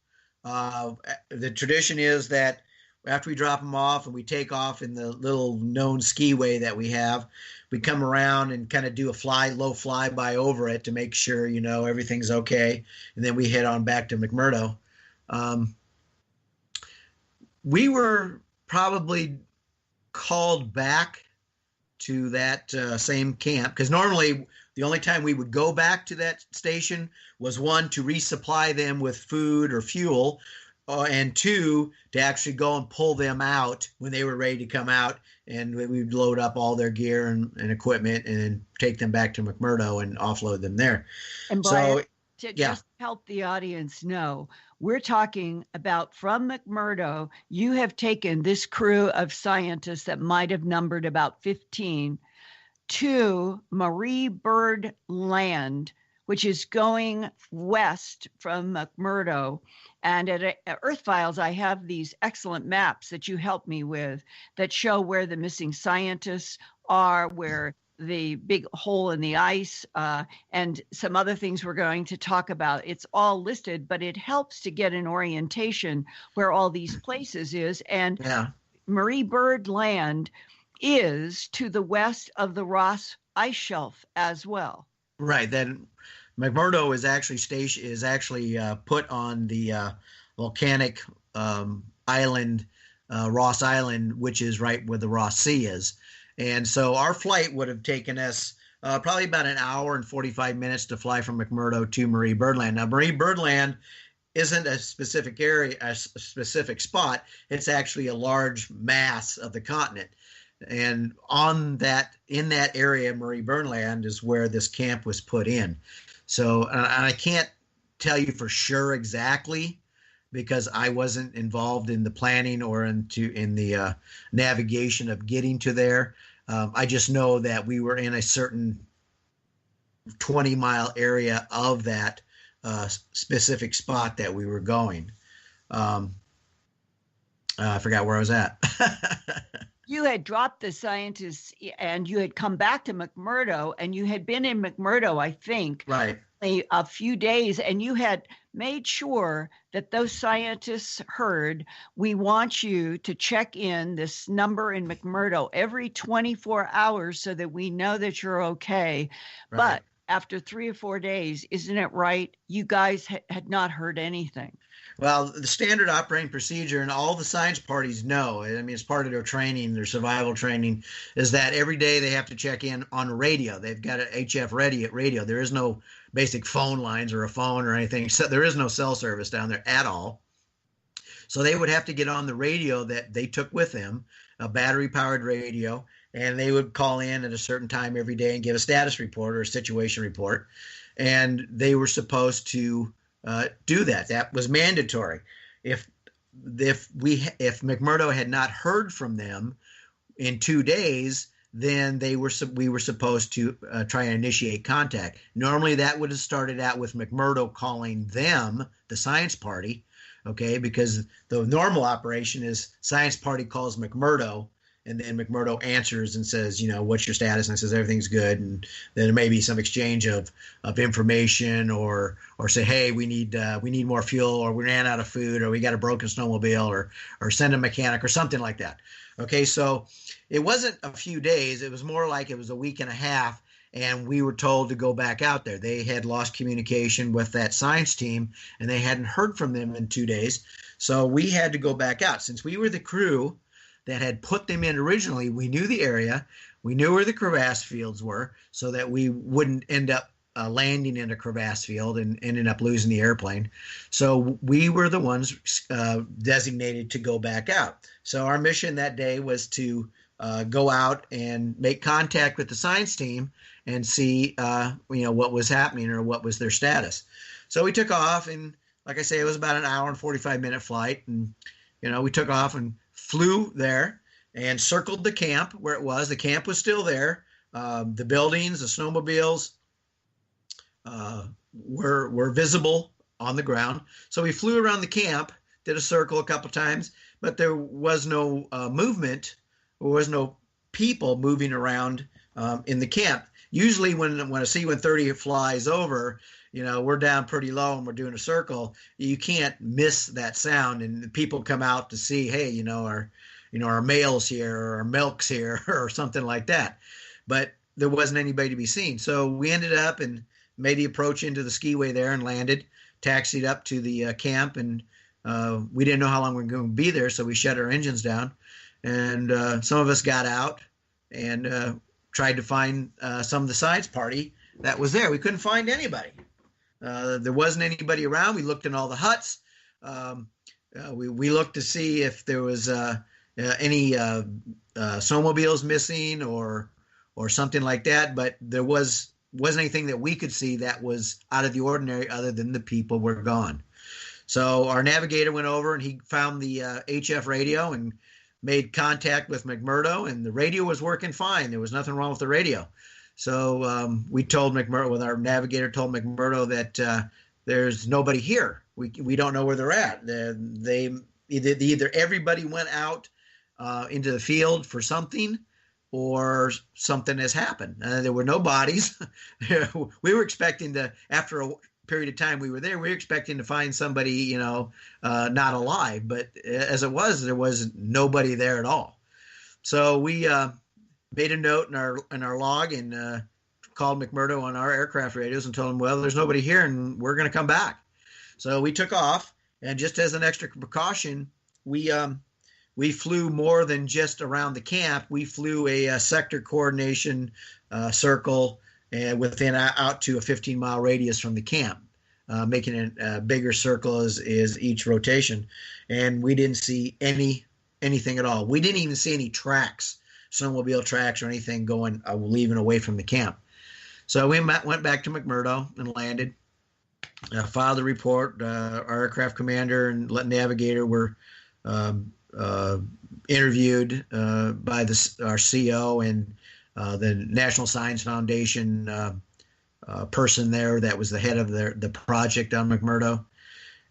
The tradition is that after we drop them off and we take off in the little known skiway that we have, we come around and kind of do a low flyby over it to make sure, everything's okay. And then we head on back to McMurdo. We were probably called back to that same camp, because normally the only time we would go back to that station was, 1, to resupply them with food or fuel, and 2, to actually go and pull them out when they were ready to come out, and we'd load up all their gear and equipment and take them back to McMurdo and offload them there. And Brian, just help the audience know, we're talking about from McMurdo, you have taken this crew of scientists that might have numbered about 15 to Marie Byrd Land, which is going west from McMurdo. And at Earthfiles, I have these excellent maps that you helped me with that show where the missing scientists are, where the big hole in the ice, and some other things we're going to talk about. It's all listed, but it helps to get an orientation where all these places is. And Marie Byrd Land is to the west of the Ross Ice Shelf as well. Right. Then McMurdo is actually put on the volcanic island, Ross Island, which is right where the Ross Sea is. And so our flight would have taken us probably about an hour and 45 minutes to fly from McMurdo to Marie Byrd Land. Now, Marie Byrd Land isn't a specific area, a specific spot. It's actually a large mass of the continent. And in that area, Marie Byrd Land, is where this camp was put in. So I can't tell you for sure exactly, because I wasn't involved in the planning or in the navigation of getting to there. I just know that we were in a certain 20-mile area of that specific spot that we were going. I forgot where I was at. You had dropped the scientists and you had come back to McMurdo, and you had been in McMurdo, I think, right, a few days, and you had made sure that those scientists heard, we want you to check in this number in McMurdo every 24 hours so that we know that you're okay. Right. But after 3 or 4 days, isn't it right? You guys had not heard anything. Well, the standard operating procedure, and all the science parties know, I mean, it's part of their training, their survival training, is that every day they have to check in on radio. They've got an HF radio. There is no basic phone lines or a phone or anything. So there is no cell service down there at all. So they would have to get on the radio that they took with them, a battery-powered radio, and they would call in at a certain time every day and give a status report or a situation report. And they were supposed to do that. That was mandatory. If McMurdo had not heard from them in 2 days, then we were supposed to try and initiate contact. Normally, that would have started out with McMurdo calling them, the science party, okay, because the normal operation is science party calls McMurdo, and then McMurdo answers and says, what's your status? And I says, everything's good. And then there may be some exchange of information or say, hey, we need more fuel, or we ran out of food, or we got a broken snowmobile, or send a mechanic or something like that. Okay, so it wasn't a few days. It was more like it was a week and a half, and we were told to go back out there. They had lost communication with that science team, and they hadn't heard from them in 2 days. So we had to go back out. Since we were the crew that had put them in originally, we knew the area, we knew where the crevasse fields were, so that we wouldn't end up landing in a crevasse field and ended up losing the airplane. So we were the ones designated to go back out. So our mission that day was to go out and make contact with the science team and see, what was happening or what was their status. So we took off, and like I say, it was about an hour and 45-minute flight. And, we took off and flew there and circled the camp where it was. The camp was still there. The buildings, the snowmobiles were visible on the ground. So we flew around the camp, did a circle a couple times, but there was no movement. There was no people moving around in the camp. Usually when a C-130 flies over, we're down pretty low and we're doing a circle. You can't miss that sound, and people come out to see, hey, our mail's here or our milk's here or something like that. But there wasn't anybody to be seen. So we ended up and made the approach into the skiway there and landed, taxied up to the camp, and we didn't know how long we were going to be there, so we shut our engines down. And some of us got out and tried to find some of the science party that was there. We couldn't find anybody. There wasn't anybody around. We looked in all the huts. We looked to see if there was any snowmobiles missing or something like that, but there wasn't anything that we could see that was out of the ordinary other than the people were gone. So our navigator went over and he found the HF radio and made contact with McMurdo, and the radio was working fine. There was nothing wrong with the radio. So we told McMurdo, our navigator told McMurdo that there's nobody here. We don't know where they're at. They either everybody went out into the field for something, or something has happened. There were no bodies. We were expecting to, after a period of time we were there, we were expecting to find somebody, not alive. But as it was, there was nobody there at all. So we made a note in our log and called McMurdo on our aircraft radios and told him, well, there's nobody here and we're going to come back. So we took off, and just as an extra precaution, we flew more than just around the camp. We flew a sector coordination circle within out to a 15-mile radius from the camp, making it a bigger circle as each rotation. And we didn't see anything at all. We didn't even see any tracks, snowmobile tracks or anything going leaving away from the camp. So we went back to McMurdo and landed, filed a report. Our aircraft commander and navigator were interviewed by our CO and the National Science Foundation person there that was the head of the project on McMurdo.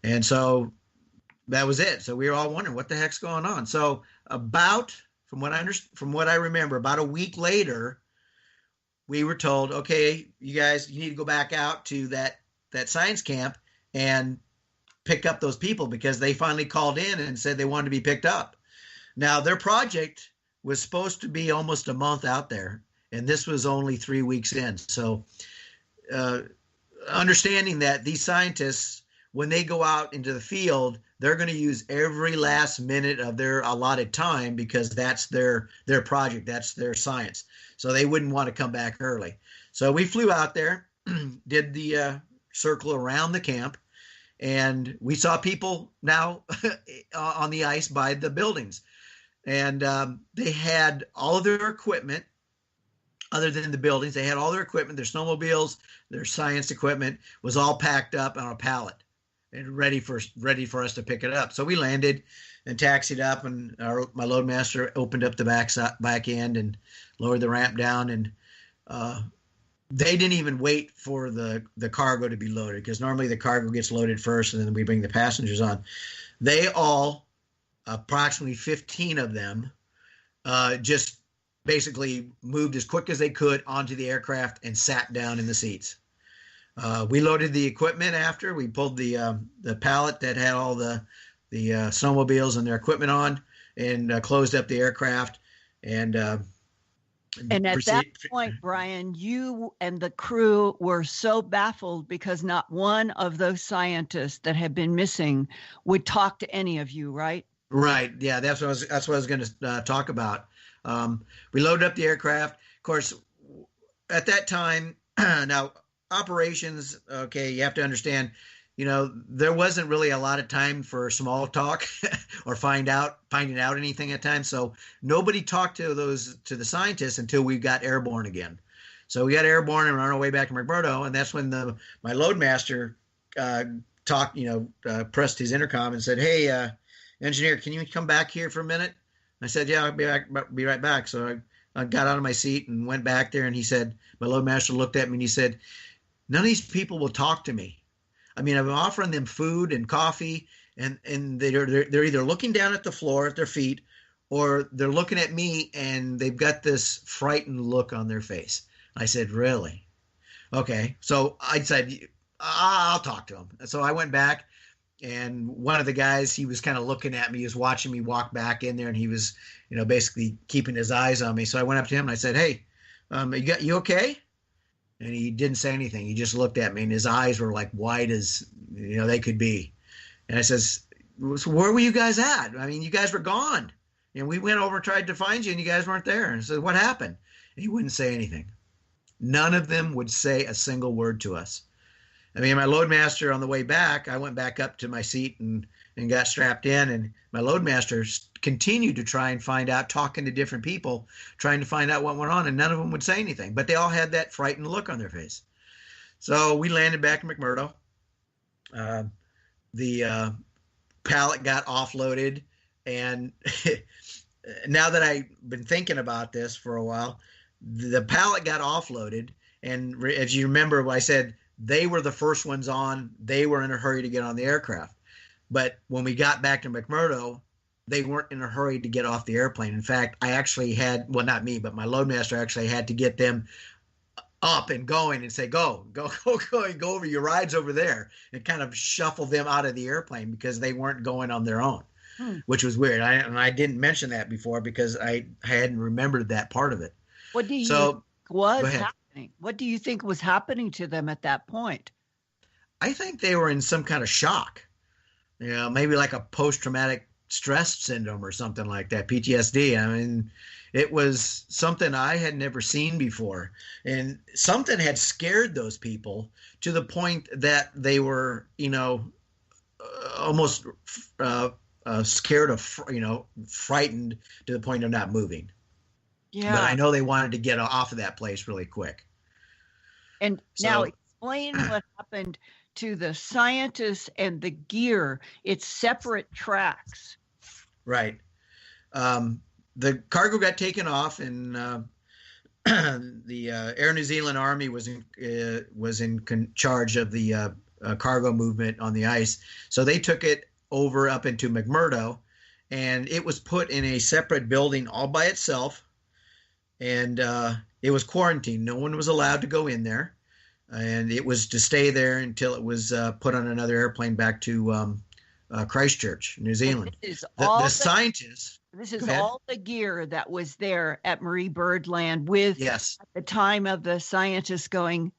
And so that was it. So we were all wondering what the heck's going on. So from what I remember, about a week later, we were told, okay, you guys, you need to go back out to that science camp and pick up those people, because they finally called in and said they wanted to be picked up. Now, their project was supposed to be almost a month out there, and this was only 3 weeks in. So understanding that these scientists, when they go out into the field, they're going to use every last minute of their allotted time, because that's their project, that's their science. So they wouldn't want to come back early. So we flew out there, did the circle around the camp, and we saw people now on the ice by the buildings. And they had all of their equipment, other than the buildings. They had all their equipment, their snowmobiles, their science equipment was all packed up on a pallet and ready for us to pick it up. So we landed and taxied up, and my loadmaster opened up the back end and lowered the ramp down. And they didn't even wait for the cargo to be loaded, because normally the cargo gets loaded first and then we bring the passengers on. They all, approximately 15 of them, just basically moved as quick as they could onto the aircraft and sat down in the seats. We loaded the equipment after. We pulled the pallet that had all the snowmobiles and their equipment on, and closed up the aircraft. And at that point, Brian, you and the crew were so baffled because not one of those scientists that had been missing would talk to any of you, right? Right. Yeah, that's what I was going to talk about. We loaded up the aircraft. Of course, at that time, now operations, okay, you have to understand, there wasn't really a lot of time for small talk or finding out anything at times. So nobody talked to the scientists until we got airborne again. So we got airborne and we're on our way back to McMurdo, and that's when my loadmaster pressed his intercom and said, "Hey, engineer, can you come back here for a minute?" I said, "Yeah, I'll be right back." So I got out of my seat and went back there, and he said, my loadmaster looked at me and he said, "None of these people will talk to me. I mean, I've been offering them food and coffee, and they're either looking down at the floor at their feet, or they're looking at me and they've got this frightened look on their face." I said, "Really? Okay." So I said, "I'll talk to him." So I went back, and one of the guys, he was kind of looking at me, he was watching me walk back in there, and he was, basically keeping his eyes on me. So I went up to him and I said, "Hey, you okay?" And he didn't say anything. He just looked at me, and his eyes were like wide as they could be. And I says, "So where were you guys at? I mean, you guys were gone. And we went over and tried to find you, and you guys weren't there." And I said, "What happened?" And he wouldn't say anything. None of them would say a single word to us. I mean, my loadmaster, on the way back, I went back up to my seat and got strapped in, and my loadmaster continued to try and find out, talking to different people, trying to find out what went on, and none of them would say anything, but they all had that frightened look on their face. So we landed back in McMurdo. The pallet got offloaded, and now that I've been thinking about this for a while, the pallet got offloaded, and as you remember, I said they were the first ones on. They were in a hurry to get on the aircraft. But when we got back to McMurdo, they weren't in a hurry to get off the airplane. In fact, I actually had, well, not me, but my loadmaster actually had to get them up and going and say, go over, your ride's over there, and kind of shuffle them out of the airplane because they weren't going on their own, which was weird. I didn't mention that before because I hadn't remembered that part of it. What do you think was happening? What do you think was happening to them at that point? I think they were in some kind of shock, maybe like a post-traumatic stress syndrome or something like that, PTSD. I mean, it was something I had never seen before, and something had scared those people to the point that they were, almost scared of, frightened to the point of not moving. Yeah. But I know they wanted to get off of that place really quick. And now explain what happened to the scientists and the gear. It's separate tracks. Right. The cargo got taken off, and the Air New Zealand Army was in charge of the cargo movement on the ice. So they took it over up into McMurdo, and it was put in a separate building all by itself. And it was quarantined. No one was allowed to go in there, and it was to stay there until it was put on another airplane back to Christchurch, New Zealand. The scientists. This is all the gear that was there at Marie Byrd Land with at the time of the scientists going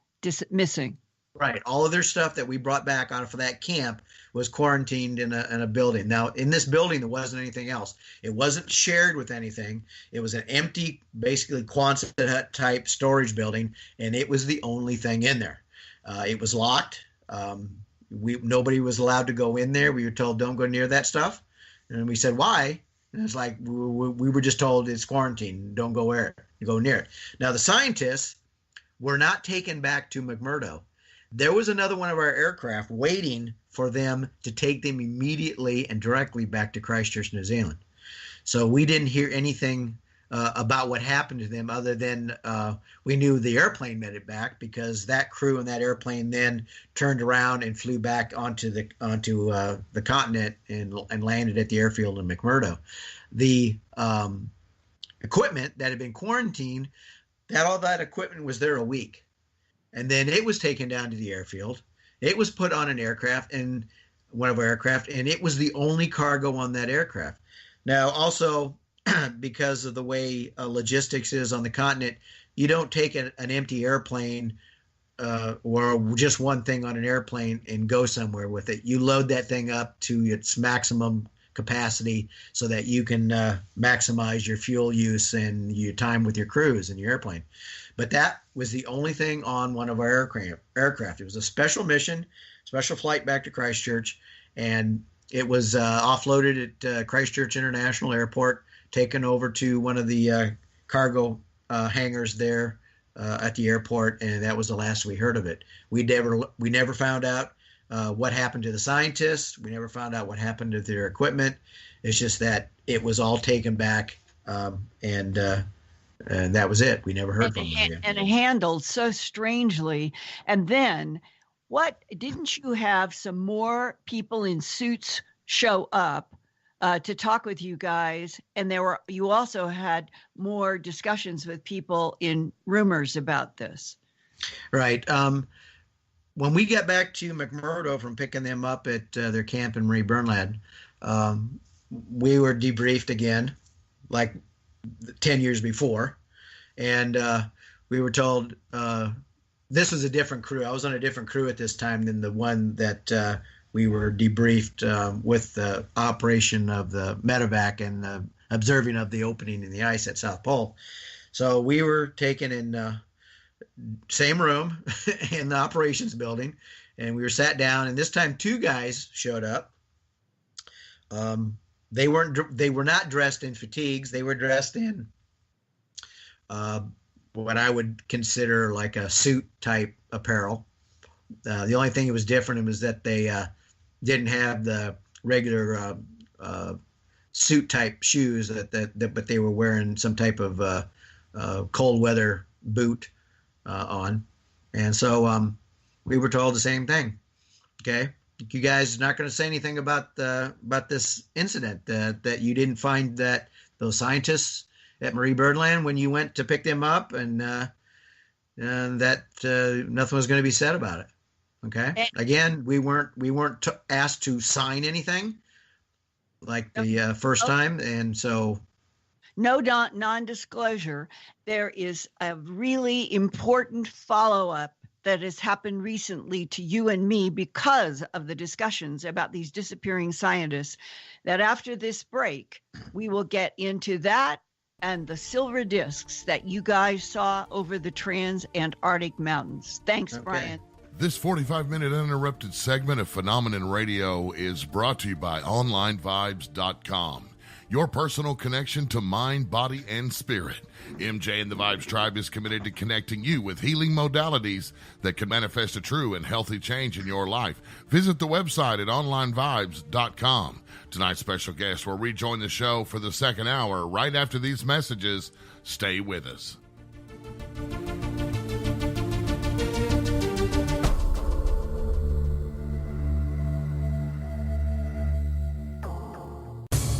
missing. Right. All of their stuff that we brought back out of that camp was quarantined in a building. Now, in this building, there wasn't anything else. It wasn't shared with anything. It was an empty, basically Quonset hut type storage building, and it was the only thing in there. It was locked. Nobody was allowed to go in there. We were told, don't go near that stuff. And we said, why? And it's like, we were just told it's quarantined. Don't go near it. Now, the scientists were not taken back to McMurdo. There was another one of our aircraft waiting for them to take them immediately and directly back to Christchurch, New Zealand. So we didn't hear anything about what happened to them other than we knew the airplane made it back, because that crew and that airplane then turned around and flew back onto the continent and landed at the airfield in McMurdo. The equipment that had been quarantined, all that equipment was there a week. And then it was taken down to the airfield. It was put on an aircraft, and one of our aircraft, and it was the only cargo on that aircraft. Now, also, because of the way logistics is on the continent, you don't take an empty airplane or just one thing on an airplane and go somewhere with it. You load that thing up to its maximum capacity so that you can maximize your fuel use and your time with your crews and your airplane. But that was the only thing on one of our aircraft. It was a special mission, special flight back to Christchurch, and it was offloaded at Christchurch International Airport, taken over to one of the cargo hangars there at the airport, and that was the last we heard of it. We never found out what happened to the scientists. We never found out what happened to their equipment. It's just that it was all taken back, and that was it. We never heard from them again. And handled so strangely. And then, didn't you have some more people in suits show up to talk with you guys? And you also had more discussions with people in rumors about this. Right. When we got back to McMurdo from picking them up at their camp in Marie Burnland, we were debriefed again, like 10 years before. And we were told this was a different crew. I was on a different crew at this time than the one that we were debriefed with the operation of the medevac and the observing of the opening in the ice at South Pole. So we were taken in same room in the operations building, and we were sat down, and this time 2 guys showed up. They were not dressed in fatigues. They were dressed in what I would consider like a suit type apparel. The only thing that was different was that they didn't have the regular suit type shoes but they were wearing some type of cold weather boot on. And so we were told the same thing. Okay, you guys are not going to say anything about this incident, that you didn't find that those scientists at Marie Burnland when you went to pick them up, and that nothing was going to be said about it. Okay. Again, we weren't asked to sign anything like the first time, and so no non-disclosure. There is a really important follow-up that has happened recently to you and me because of the discussions about these disappearing scientists, that after this break, we will get into that and the silver discs that you guys saw over the trans-Antarctic mountains. Thanks, okay. Brian. This 45-minute uninterrupted segment of Phenomenon Radio is brought to you by OnlineVibes.com. Your personal connection to mind, body, and spirit. MJ and the Vibes Tribe is committed to connecting you with healing modalities that can manifest a true and healthy change in your life. Visit the website at OnlineVibes.com. Tonight's special guest will rejoin the show for the second hour right after these messages. Stay with us.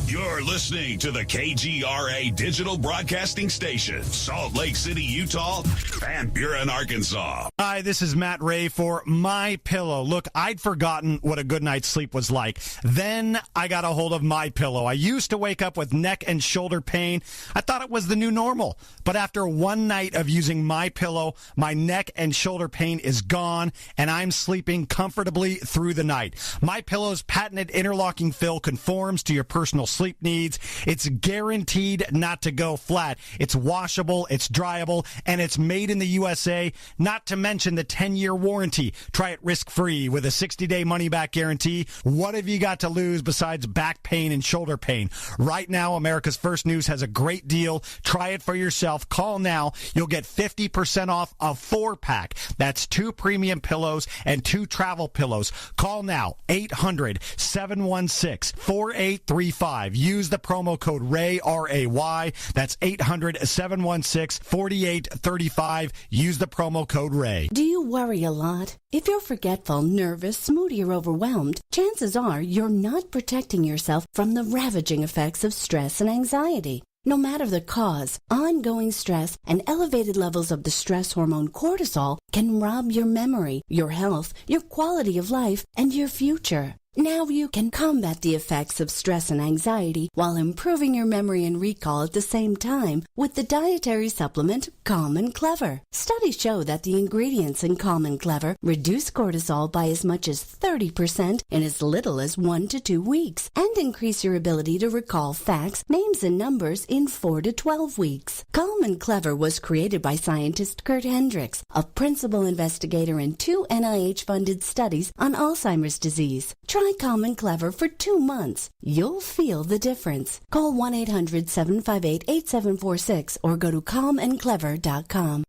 You're listening to the KGRA Digital Broadcasting Station, Salt Lake City, Utah, and Buren, Arkansas. Hi, this is Matt Ray for My Pillow. Look, I'd forgotten what a good night's sleep was like. Then I got a hold of My Pillow. I used to wake up with neck and shoulder pain. I thought it was the new normal. But after one night of using My Pillow, my neck and shoulder pain is gone, and I'm sleeping comfortably through the night. My Pillow's patented interlocking fill conforms to your personal sleep needs. It's guaranteed not to go flat. It's washable, it's dryable, and it's made in the USA, not to mention the 10-year warranty. Try it risk-free with a 60-day money-back guarantee. What have you got to lose besides back pain and shoulder pain? Right now, America's First News has a great deal. Try it for yourself. Call now. You'll get 50% off a 4-pack. That's 2 premium pillows and 2 travel pillows. Call now, 800-716-4835. Use the promo code RAY, R-A-Y. That's 800-716-4835. Use the promo code RAY. Do you worry a lot? If you're forgetful, nervous, moody, or overwhelmed, chances are you're not protecting yourself from the ravaging effects of stress and anxiety. No matter the cause, ongoing stress and elevated levels of the stress hormone cortisol can rob your memory, your health, your quality of life, and your future. Now you can combat the effects of stress and anxiety while improving your memory and recall at the same time with the dietary supplement Calm and Clever. Studies show that the ingredients in Calm and Clever reduce cortisol by as much as 30% in as little as 1 to 2 weeks and increase your ability to recall facts, names, and numbers in 4 to 12 weeks. Calm and Clever was created by scientist Kurt Hendricks, a principal investigator in 2 NIH-funded studies on Alzheimer's disease. Try Calm and Clever for 2 months. You'll feel the difference. Call 1-800-758-8746 or go to calmandclever.com.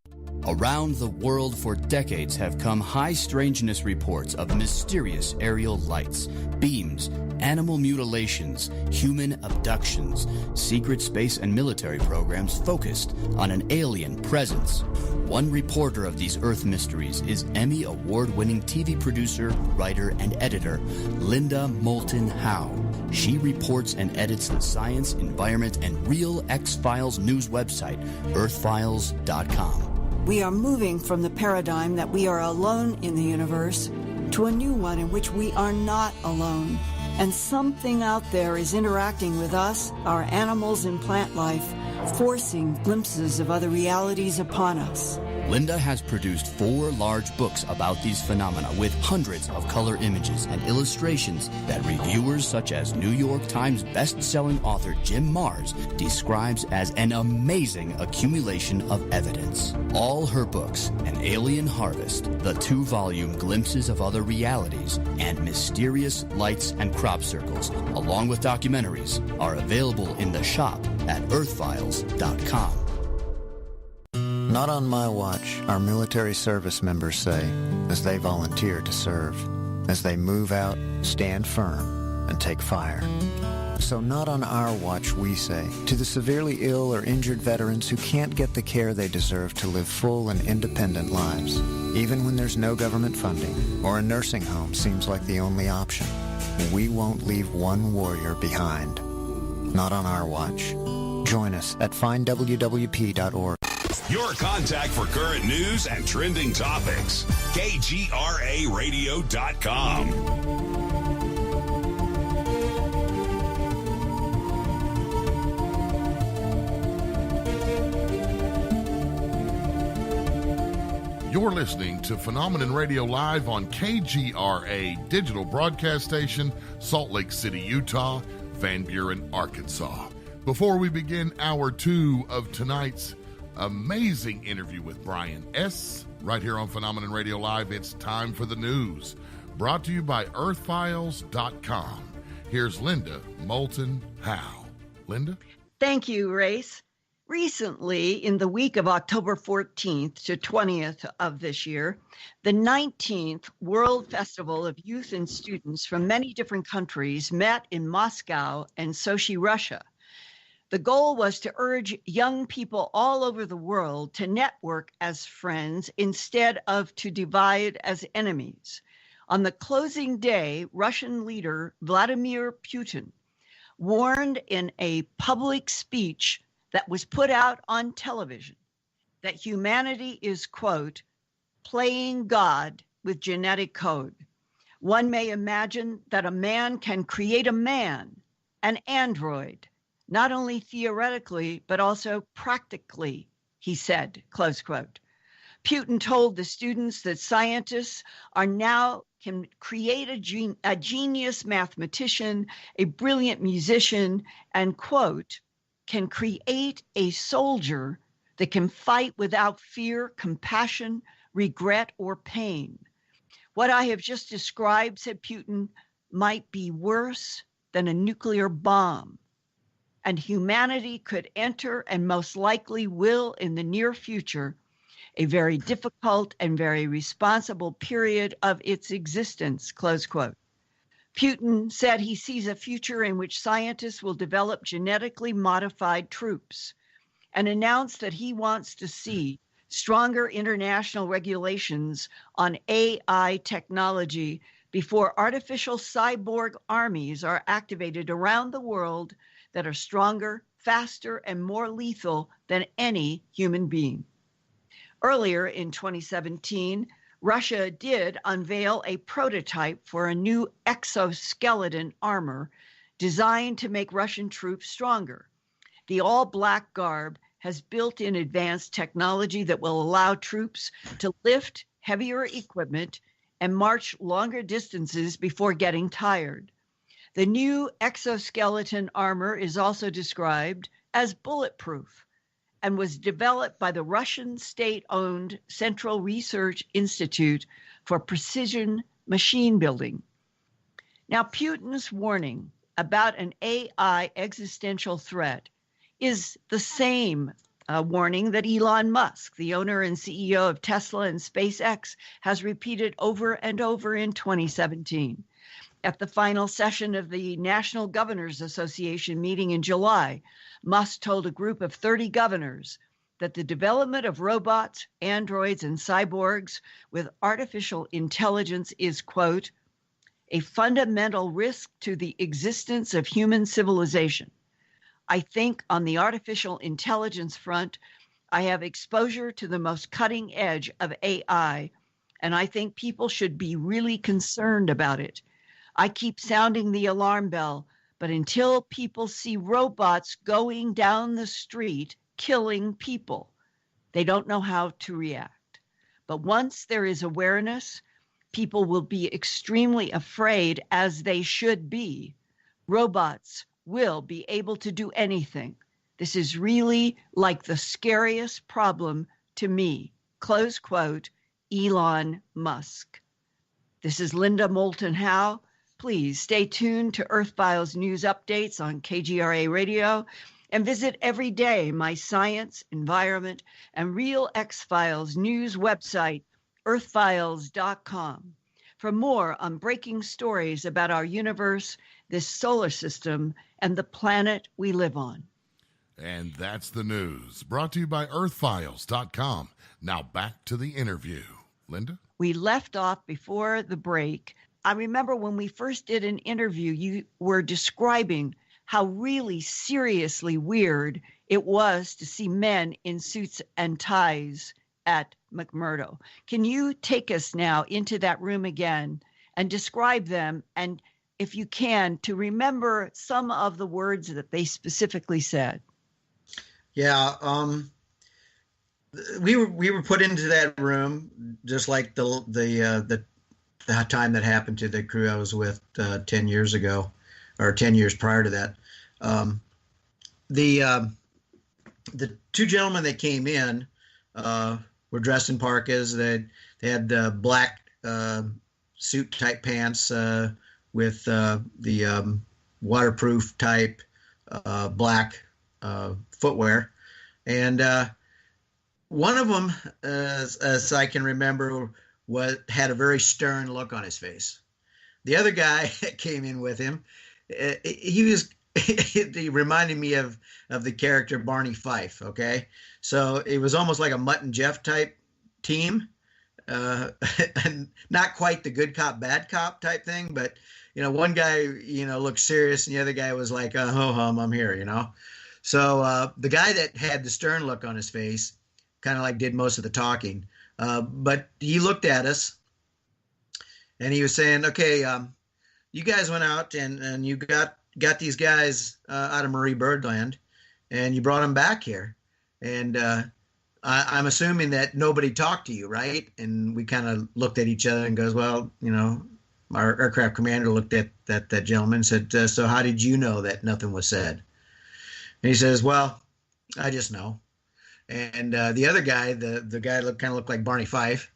Around the world for decades have come high strangeness reports of mysterious aerial lights, beams, animal mutilations, human abductions, secret space and military programs focused on an alien presence. One reporter of these Earth mysteries is Emmy Award-winning TV producer, writer, and editor Linda Moulton Howe. She reports and edits the science, environment, and real X-Files news website, Earthfiles.com. We are moving from the paradigm that we are alone in the universe to a new one in which we are not alone. And something out there is interacting with us, our animals and plant life, forcing glimpses of other realities upon us. Linda has produced 4 large books about these phenomena with hundreds of color images and illustrations that reviewers such as New York Times best-selling author Jim Marrs describes as an amazing accumulation of evidence. All her books, An Alien Harvest, the 2-volume Glimpses of Other Realities, and Mysterious Lights and Crop Circles, along with documentaries, are available in the shop at earthfiles.com. Not on my watch, our military service members say, as they volunteer to serve, as they move out, stand firm, and take fire. So not on our watch, we say, to the severely ill or injured veterans who can't get the care they deserve to live full and independent lives, even when there's no government funding or a nursing home seems like the only option. We won't leave one warrior behind. Not on our watch. Join us at findwwp.org. Your contact for current news and trending topics. KGRARadio.com. You're listening to Phenomenon Radio Live on KGRA Digital Broadcast Station, Salt Lake City, Utah, Van Buren, Arkansas. Before we begin hour 2 of tonight's amazing interview with Brian S. right here on Phenomenon Radio Live, it's time for the news. Brought to you by Earthfiles.com. Here's Linda Moulton Howe. Linda? Thank you, Race. Recently, in the week of October 14th to 20th of this year, the 19th World Festival of Youth and Students from many different countries met in Moscow and Sochi, Russia. The goal was to urge young people all over the world to network as friends instead of to divide as enemies. On the closing day, Russian leader Vladimir Putin warned in a public speech that was put out on television that humanity is, quote, playing God with genetic code. One may imagine that a man can create a man, an android, not only theoretically, but also practically, he said, close quote. Putin told the students that scientists are now can create a genius mathematician, a brilliant musician, and, quote, can create a soldier that can fight without fear, compassion, regret, or pain. What I have just described, said Putin, might be worse than a nuclear bomb. And humanity could enter, and most likely will in the near future, a very difficult and very responsible period of its existence, close quote. Putin said he sees a future in which scientists will develop genetically modified troops and announced that he wants to see stronger international regulations on AI technology before artificial cyborg armies are activated around the world that are stronger, faster, and more lethal than any human being. Earlier in 2017, Russia did unveil a prototype for a new exoskeleton armor designed to make Russian troops stronger. The all-black garb has built-in advanced technology that will allow troops to lift heavier equipment and march longer distances before getting tired. The new exoskeleton armor is also described as bulletproof and was developed by the Russian state-owned Central Research Institute for Precision Machine Building. Now, Putin's warning about an AI existential threat is the same warning that Elon Musk, the owner and CEO of Tesla and SpaceX, has repeated over and over in 2017. At the final session of the National Governors Association meeting in July, Musk told a group of 30 governors that the development of robots, androids, and cyborgs with artificial intelligence is, quote, a fundamental risk to the existence of human civilization. I think on the artificial intelligence front, I have exposure to the most cutting edge of AI, and I think people should be really concerned about it. I keep sounding the alarm bell, but until people see robots going down the street killing people, they don't know how to react. But once there is awareness, people will be extremely afraid, as they should be. Robots will be able to do anything. This is really like the scariest problem to me, close quote, Elon Musk. This is Linda Moulton Howe. Please stay tuned to Earthfiles news updates on KGRA Radio and visit every day my science, environment, and real X-Files news website, earthfiles.com, for more on breaking stories about our universe, this solar system, and the planet we live on. And that's the news, brought to you by earthfiles.com. Now back to the interview. Linda? We left off before the break. I remember when we first did an interview, you were describing how really seriously weird it was to see men in suits and ties at McMurdo. Can you take us now into that room again and describe them, and if you can, to remember some of the words that they specifically said? Yeah, we were put into that room just like the time that happened to the crew I was with 10 years ago, or 10 years prior to that. The two gentlemen that came in were dressed in parkas. They had black suit type pants with the waterproof type black footwear, and one of them, as I can remember, had a very stern look on his face. The other guy that came in with him, he reminded me of the character Barney Fife. Okay, so it was almost like a Mutt and Jeff type team, and not quite the good cop bad cop type thing, but one guy looked serious and the other guy was like, ho hum, I'm here, So the guy that had the stern look on his face kind of like did most of the talking, but he looked at us and he was saying, okay, you guys went out and you got these guys out of Marie Birdland and you brought them back here, and I'm assuming that nobody talked to you, right? And we kind of looked at each other and goes, well, our aircraft commander looked at that gentleman and said, so how did you know that nothing was said? And he says, well, I just know. And the other guy, the guy kind of looked like Barney Fife.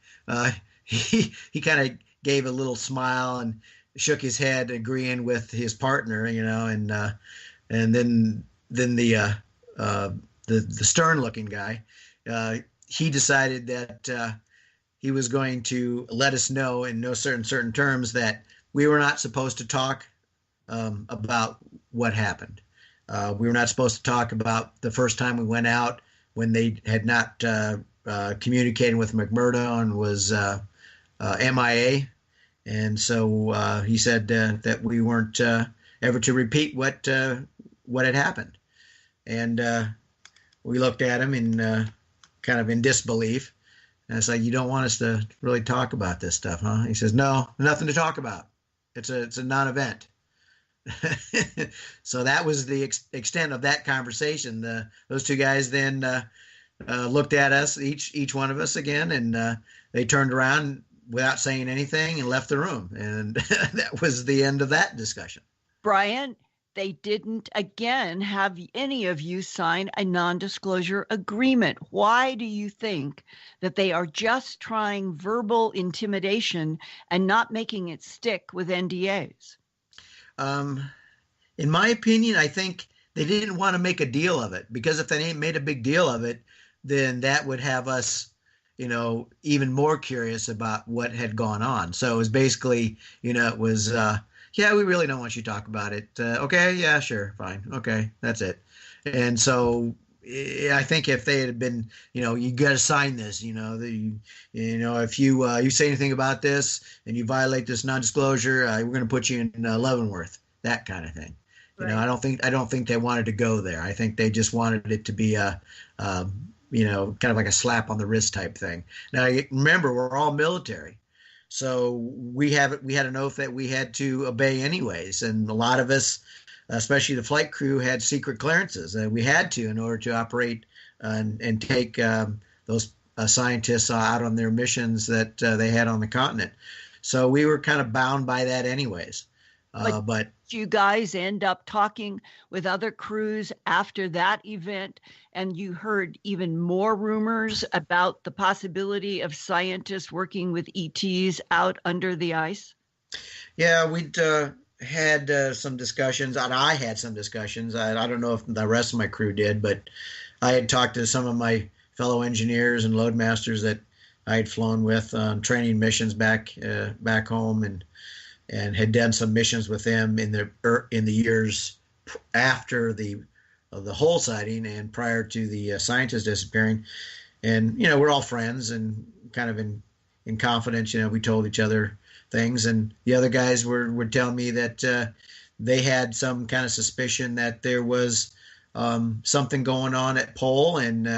He kind of gave a little smile and shook his head, agreeing with his partner, and then the stern-looking guy, he decided that he was going to let us know in no certain terms that we were not supposed to talk about what happened. We were not supposed to talk about the first time we went out when they had not communicated with McMurdo and was MIA. And so he said that we weren't ever to repeat what had happened. And we looked at him in kind of in disbelief. And it's like, you don't want us to really talk about this stuff, huh? He says, no, nothing to talk about. It's a non-event. So that was the extent of that conversation. Those two guys then looked at us, each one of us again, and they turned around without saying anything and left the room. And that was the end of that discussion. Brian, they didn't again have any of you sign a non-disclosure agreement. Why do you think that they are just trying verbal intimidation and not making it stick with NDAs? In my opinion, I think they didn't want to make a deal of it, because if they made a big deal of it, then that would have us, even more curious about what had gone on. So it was basically, it was, yeah, we really don't want you to talk about it. Okay, yeah, sure, fine. Okay, that's it. And so I think if they had been, you got to sign this, if you say anything about this and you violate this non-disclosure, we're going to put you in Leavenworth, that kind of thing. Right. I don't think they wanted to go there. I think they just wanted it to be a kind of like a slap on the wrist type thing. Now, remember, we're all military. So we had an oath that we had to obey anyways. And a lot of us, especially the flight crew, had secret clearances. We had to in order to operate and take those scientists out on their missions that they had on the continent. So we were kind of bound by that anyways. But you guys end up talking with other crews after that event, and you heard even more rumors about the possibility of scientists working with ETs out under the ice? Yeah, we'd had some discussions, and I had some discussions. I don't know if the rest of my crew did, but I had talked to some of my fellow engineers and loadmasters that I had flown with on training missions back home, and had done some missions with them in the years after the whole sighting and prior to the scientists disappearing. And we're all friends and kind of in confidence. We told each other things, and the other guys were telling me that they had some kind of suspicion that there was something going on at Pole. And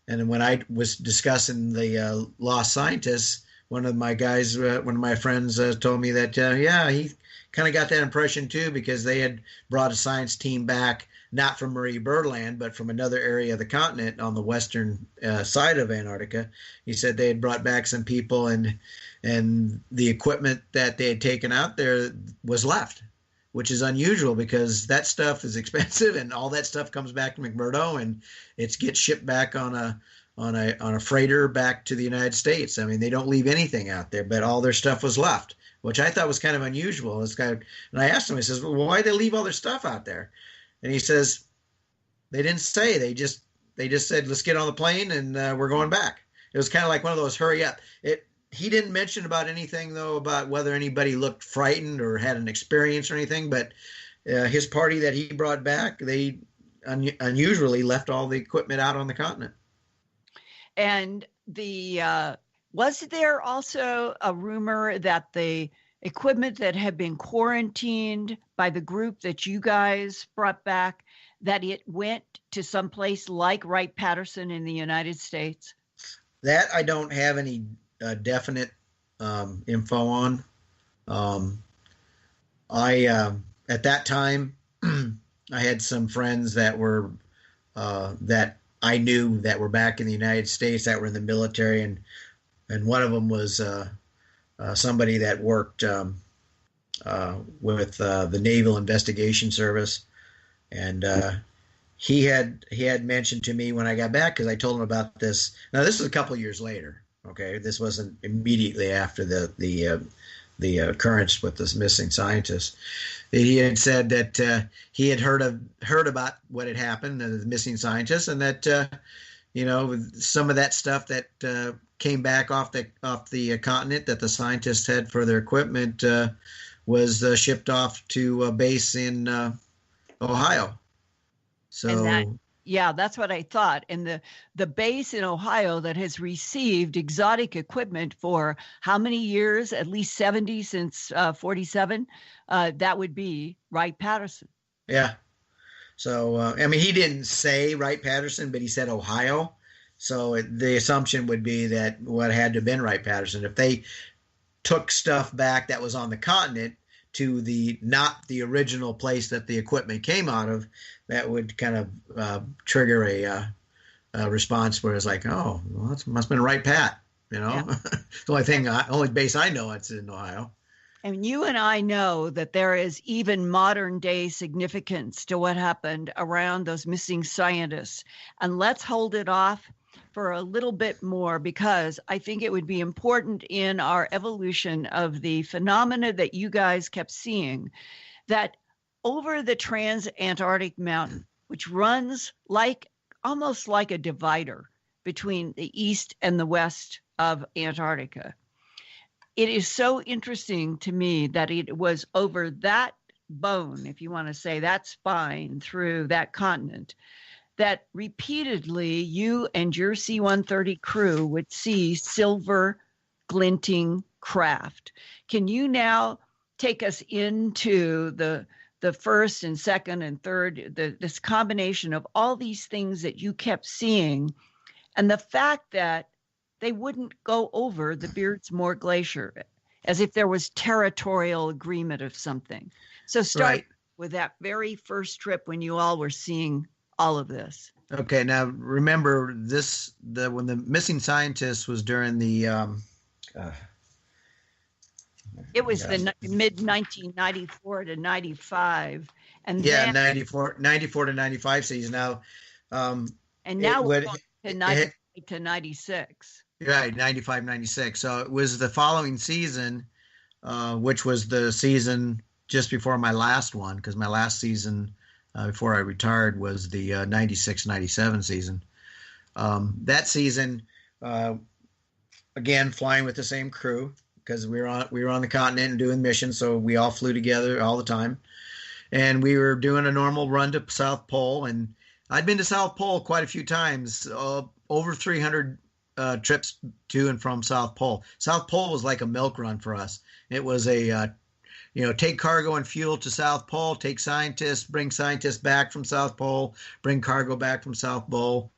when I was discussing the lost scientists, one of my guys, one of my friends told me that, he kind of got that impression too, because they had brought a science team back, not from Marie Birdland, but from another area of the continent on the western side of Antarctica. He said they had brought back some people, and the equipment that they had taken out there was left, which is unusual because that stuff is expensive, and all that stuff comes back to McMurdo, and it gets shipped back on a freighter back to the United States. I mean, they don't leave anything out there, but all their stuff was left, which I thought was kind of unusual. And I asked him, I says, well, why did they leave all their stuff out there? And he says, they didn't say, they just said, let's get on the plane and we're going back. It was kind of like one of those hurry up. He didn't mention about anything though, about whether anybody looked frightened or had an experience or anything, but his party that he brought back, they unusually left all the equipment out on the continent. And was there also a rumor that the equipment that had been quarantined by the group that you guys brought back, that it went to some place like Wright-Patterson in the United States? That I don't have any definite info on. At that time, I had some friends that were that I knew that were back in the United States that were in the military, and one of them was somebody that worked with the Naval Investigation Service, and he had mentioned to me when I got back, because I told him about this. Now this was a couple of years later. Okay, this wasn't immediately after the occurrence with this missing scientist. He had said that he had heard about what had happened, the missing scientist, and that some of that stuff that came back off the continent that the scientists had for their equipment was shipped off to a base in Ohio. So. Yeah, that's what I thought. And the base in Ohio that has received exotic equipment for how many years? At least 70 since 47. That would be Wright-Patterson. Yeah. So, he didn't say Wright-Patterson, but he said Ohio. So the assumption would be that what had to have been Wright-Patterson. If they took stuff back that was on the continent to not the original place that the equipment came out of, that would kind of trigger a response where it's like, oh, well, that must have been Wright-Pat, Yeah. The only base I know it's in Ohio. And you and I know that there is even modern day significance to what happened around those missing scientists. And let's hold it off for a little bit more, because I think it would be important in our evolution of the phenomena that you guys kept seeing, that over the trans-Antarctic mountain, which runs almost like a divider between the east and the west of Antarctica. It is so interesting to me that it was over that bone, if you want to say that spine through that continent, that repeatedly you and your C-130 crew would see silver glinting craft. Can you now take us into the first and second and third, this combination of all these things that you kept seeing, and the fact that they wouldn't go over the Beardsmore Glacier as if there was territorial agreement of something? So start with that very first trip when you all were seeing all of this. Okay, now remember when the missing scientist was during the it was the mid 1994 to 95, and then 94 to 95 season now. And now we're going to 95 to 96. Right, 95, 96. So it was the following season, which was the season just before my last one, because my last season before I retired was the 96, 97 season. That season, again, flying with the same crew, because we were on the continent and doing missions, so we all flew together all the time. And we were doing a normal run to South Pole, and I'd been to South Pole quite a few times, over 300 trips to and from South Pole. South Pole was like a milk run for us. It was take cargo and fuel to South Pole, take scientists, bring scientists back from South Pole, bring cargo back from South Pole.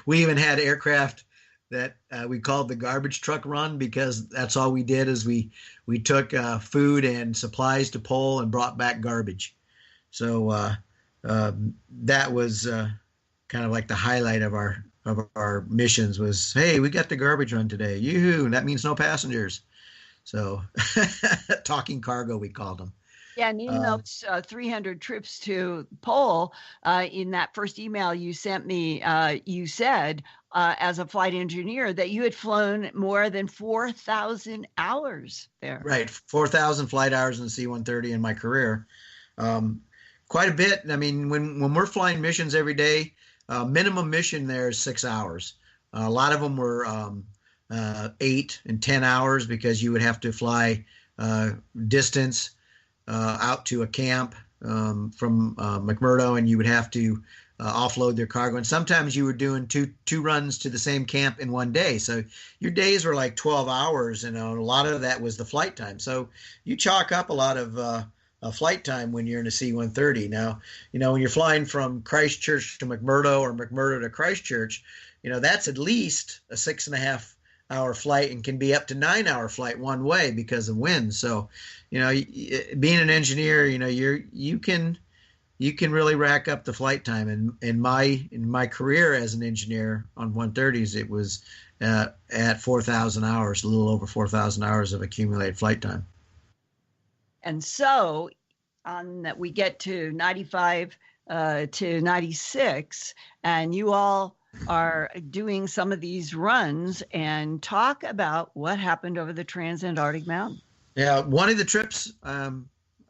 We even had aircraft that we called the garbage truck run, because that's all we did is we took food and supplies to Pole and brought back garbage. So that was kind of like the highlight of our missions was, hey, we got the garbage run today. Yoo-hoo, and that means no passengers. So talking cargo, we called them. Yeah, and in those 300 trips to Pole, in that first email you sent me, you said, as a flight engineer, that you had flown more than 4,000 hours there. Right, 4,000 flight hours in the C-130 in my career. Quite a bit. I mean, when we're flying missions every day, minimum mission there is 6 hours. A lot of them were 8 and 10 hours, because you would have to fly distance out to a camp from McMurdo, and you would have to offload their cargo. And sometimes you were doing two runs to the same camp in one day. So your days were like 12 hours, and a lot of that was the flight time. So you chalk up a lot of flight time when you're in a C-130. Now, when you're flying from Christchurch to McMurdo or McMurdo to Christchurch, that's at least a 6.5-hour flight, and can be up to 9-hour flight one way because of wind. So, being an engineer, you can really rack up the flight time. And in my career as an engineer on 130s, it was at 4,000 hours, a little over 4,000 hours of accumulated flight time. And so on that, we get to 95 to 96, and you all are doing some of these runs, and talk about what happened over the Trans-Antarctic Mountain. Yeah, one of the trips, I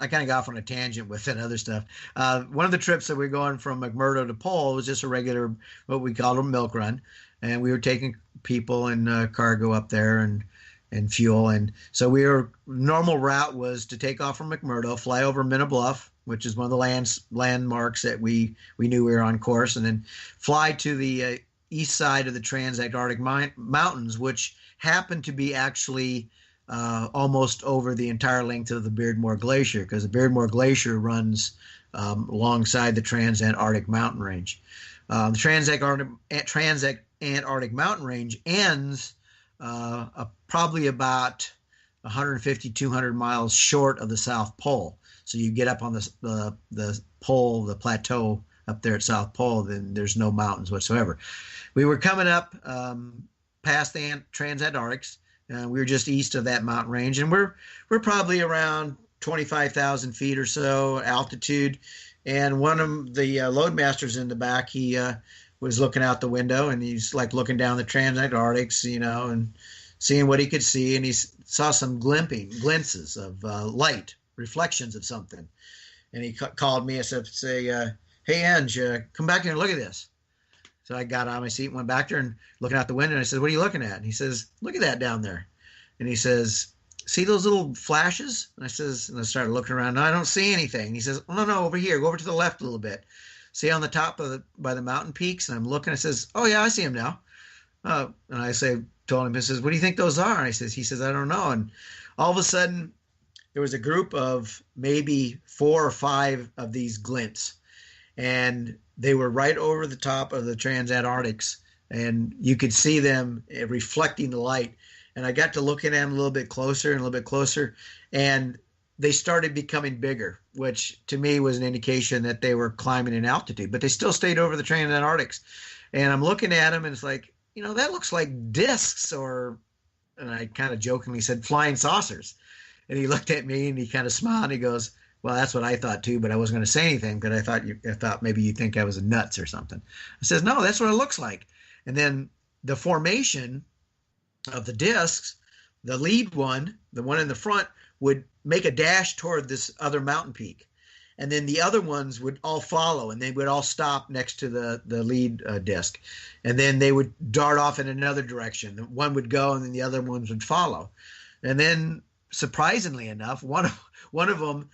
kind of got off on a tangent with that other stuff. One of the trips that we're going from McMurdo to Pole was just a regular, what we called a milk run. And we were taking people and cargo up there and fuel. And so normal route was to take off from McMurdo, fly over Minna Bluff, which is one of the landmarks that we knew we were on course, and then fly to the east side of the Trans-Antarctic Mountains, which happened to be actually almost over the entire length of the Beardmore Glacier, because the Beardmore Glacier runs alongside the Trans-Antarctic Mountain Range. The Transantarctic Mountain Range ends probably about 150, 200 miles short of the South Pole. So you get up on the pole, the plateau up there at South Pole, then there's no mountains whatsoever. We were coming up past the Transantarctics. We were just east of that mountain range, and we're probably around 25,000 feet or so altitude. And one of the loadmasters in the back, he was looking out the window, and he's like looking down the Transantarctics, and seeing what he could see, and he saw some glimpses of light, reflections of something. And he called me and said, "Hey, Ange, come back here and look at this." So I got on my seat and went back there and looking out the window, and I said, "What are you looking at?" And he says, "Look at that down there." And he says, "See those little flashes?" And I started looking around. "No, I don't see anything." And he says, "Oh, no, over here. Go over to the left a little bit. See on the top by the mountain peaks?" And I'm looking. I says, "Oh, yeah, I see them now." And I told him, I says, "What do you think those are?" And he says, "I don't know." And all of a sudden, there was a group of maybe 4 or 5 of these glints. And they were right over the top of the Transantarctics. And you could see them reflecting the light. And I got to look at them a little bit closer and a little bit closer. And they started becoming bigger, which to me was an indication that they were climbing in altitude. But they still stayed over the Transantarctics. And I'm looking at them, and it's like, that looks like discs, and I kind of jokingly said, flying saucers. And he looked at me and he kind of smiled. And he goes, "Well, that's what I thought too, but I wasn't going to say anything because I thought maybe you think I was nuts or something." I says, "No, that's what it looks like." And then the formation of the discs, the lead one, the one in the front, would make a dash toward this other mountain peak. And then the other ones would all follow, and they would all stop next to the lead disc. And then they would dart off in another direction. One would go, and then the other ones would follow. And then, surprisingly enough, one of them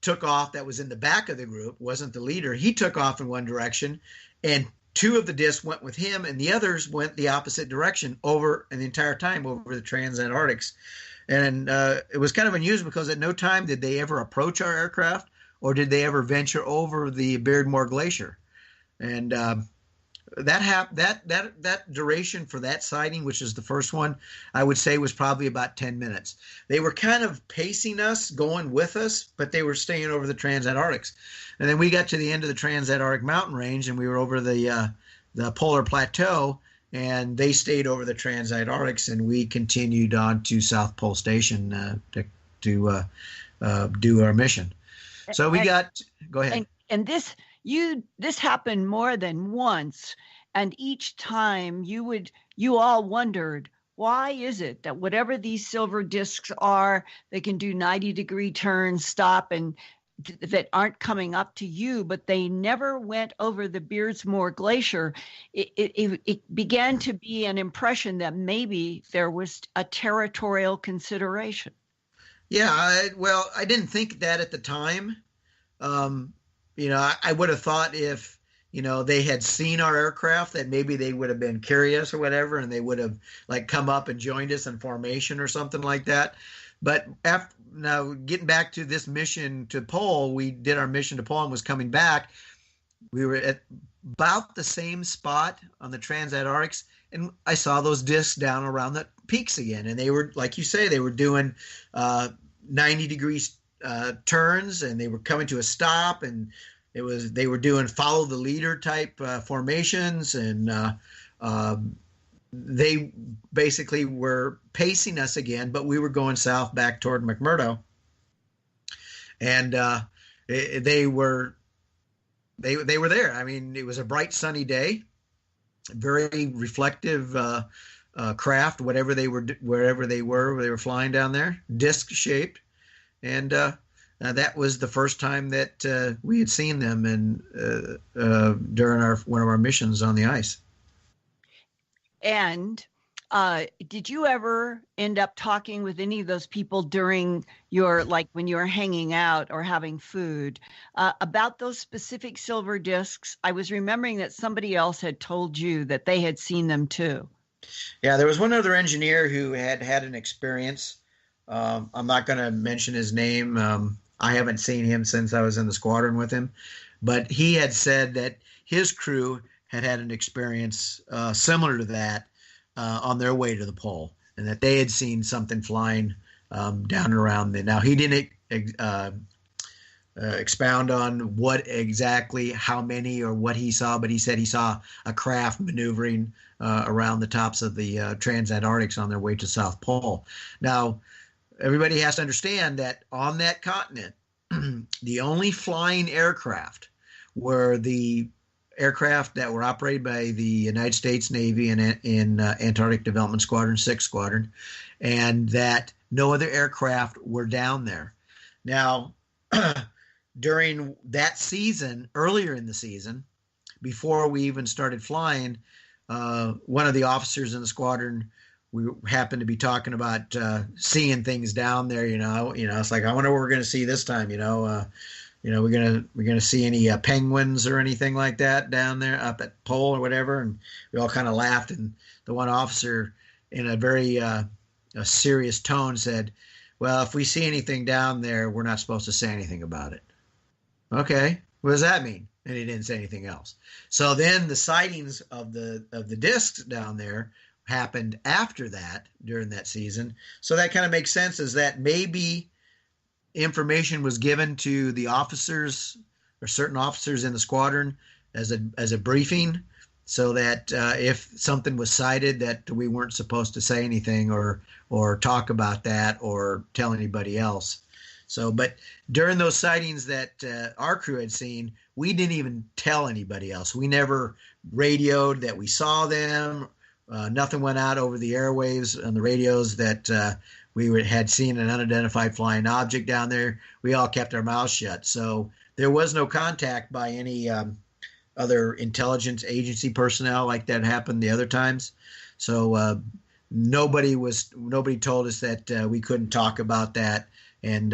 took off that was in the back of the group, wasn't the leader. He took off in one direction, and 2 of the discs went with him, and the others went the opposite direction and the entire time over the Transantarctics. And it was kind of unusual because at no time did they ever approach our aircraft, or did they ever venture over the Beardmore Glacier. And that duration for that sighting, which is the first one, I would say was probably about 10 minutes. They were kind of pacing us, going with us, but they were staying over the Transantarctics. And then we got to the end of the Transantarctic Mountain Range, and we were over the polar plateau, and they stayed over the Transantarctics, and we continued on to South Pole Station to do our mission. So go ahead. And this happened more than once, and each time you all wondered, why is it that whatever these silver discs are, they can do 90-degree turns, stop, and that aren't coming up to you, but they never went over the Beardsmore Glacier. It began to be an impression that maybe there was a territorial consideration. Yeah, I didn't think that at the time. I would have thought if, they had seen our aircraft that maybe they would have been curious or whatever, and they would have come up and joined us in formation or something like that. But now getting back to this mission to Pole, we did our mission to Pole and was coming back. We were at about the same spot on the Transantarctics, and I saw those discs down around the peaks again. And they were, like you say, they were doing 90-degree turns, and they were coming to a stop, and they were doing follow the leader type formations, and they basically were pacing us again, but we were going south back toward McMurdo, and they were there. I mean, it was a bright sunny day, very reflective craft, wherever they were flying down there, disc shaped. And that was the first time that we had seen them during one of our missions on the ice. And did you ever end up talking with any of those people during when you were hanging out or having food about those specific silver discs? I was remembering that somebody else had told you that they had seen them too. Yeah, there was one other engineer who had an experience. I'm not going to mention his name. I haven't seen him since I was in the squadron with him, but he had said that his crew had an experience similar to that on their way to the pole, and that they had seen something flying down and around there. Now, he didn't expound on what exactly, how many, or what he saw, but he said he saw a craft maneuvering around the tops of the Transantarctics on their way to South Pole. Now, everybody has to understand that on that continent, the only flying aircraft were the aircraft that were operated by the United States Navy in Antarctic Development Squadron, 6th Squadron, and that no other aircraft were down there. Now, during that season, earlier in the season, before we even started flying, one of the officers in the squadron, we happened to be talking about seeing things down there. It's like, I wonder what we're going to see this time. We're gonna see any penguins or anything like that down there up at Pole or whatever. And we all kind of laughed. And the one officer, in a very a serious tone, said, "Well, if we see anything down there, we're not supposed to say anything about it." Okay, what does that mean? And he didn't say anything else. So then the sightings of the discs down there happened after that, during that season. So that kind of makes sense, is that maybe information was given to the officers or certain officers in the squadron as a briefing, so that if something was cited, that we weren't supposed to say anything or talk about that or tell anybody else. So, but during those sightings that our crew had seen, we didn't even tell anybody else. We never radioed that we saw them. Nothing went out over the airwaves on the radios that we had seen an unidentified flying object down there. We all kept our mouths shut. So there was no contact by any other intelligence agency personnel like that happened the other times. So nobody told us that we couldn't talk about that. And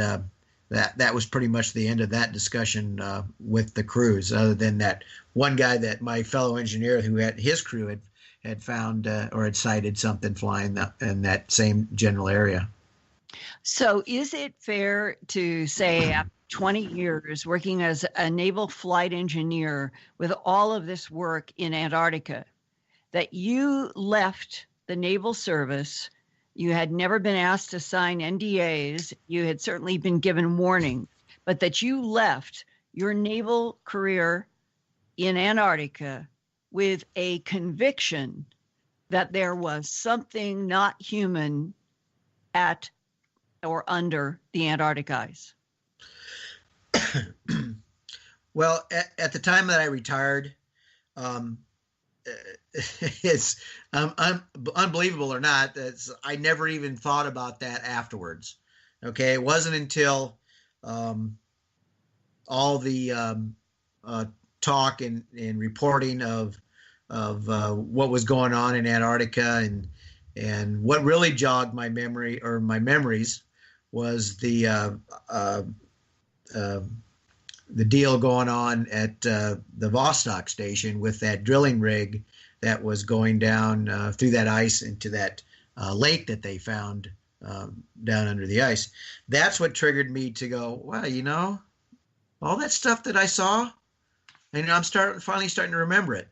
that was pretty much the end of that discussion with the crews, other than that one guy, that my fellow engineer who had his crew had found or had sighted something flying in that same general area. So is it fair to say, after 20 years working as a naval flight engineer with all of this work in Antarctica, that you left the naval service? You had never been asked to sign NDAs. You had certainly been given warning, but that you left your naval career in Antarctica with a conviction that there was something not human at or under the Antarctic ice? Well, at the time that I retired, it's unbelievable or not, I never even thought about that afterwards. Okay, it wasn't until all the talk and reporting of what was going on in Antarctica, and what really jogged my memory, or my memories, was the deal going on at the Vostok station with that drilling rig that was going down through that ice into that lake that they found down under the ice. That's what triggered me to go, well, all that stuff that I saw, and I'm finally starting to remember it.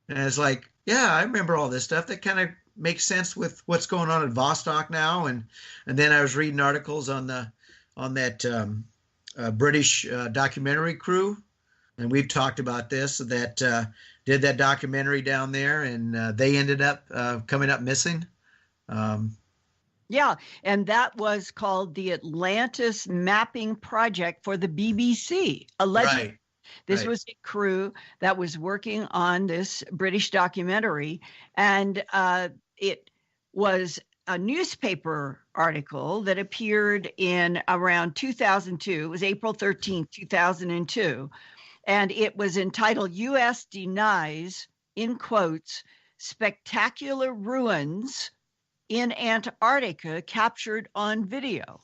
And it's like, yeah, I remember all this stuff. That kind of makes sense with what's going on at Vostok now. And then I was reading articles on that British documentary crew, and we've talked about this, that did that documentary down there, and they ended up coming up missing. Yeah, and that was called the Atlantis Mapping Project for the BBC, allegedly. Right. This was a crew that was working on this British documentary, and it was a newspaper article that appeared in around 2002. It was April 13th, 2002, and it was entitled "U.S. Denies, in quotes, Spectacular Ruins in Antarctica Captured on Video."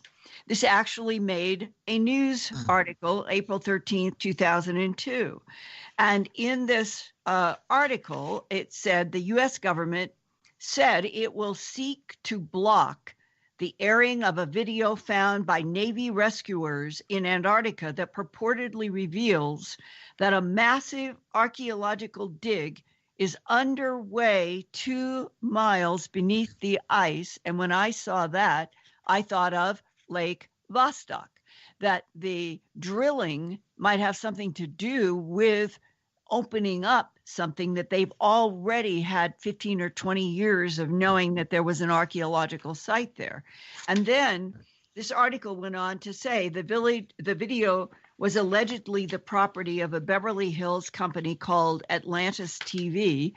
This actually made a news article, April 13th, 2002. And in this article, it said the U.S. government said it will seek to block the airing of a video found by Navy rescuers in Antarctica that purportedly reveals that a massive archaeological dig is underway 2 miles beneath the ice. And when I saw that, I thought of Lake Vostok, that the drilling might have something to do with opening up something that they've already had 15 or 20 years of knowing that there was an archaeological site there. And then this article went on to say the video was allegedly the property of a Beverly Hills company called Atlantis TV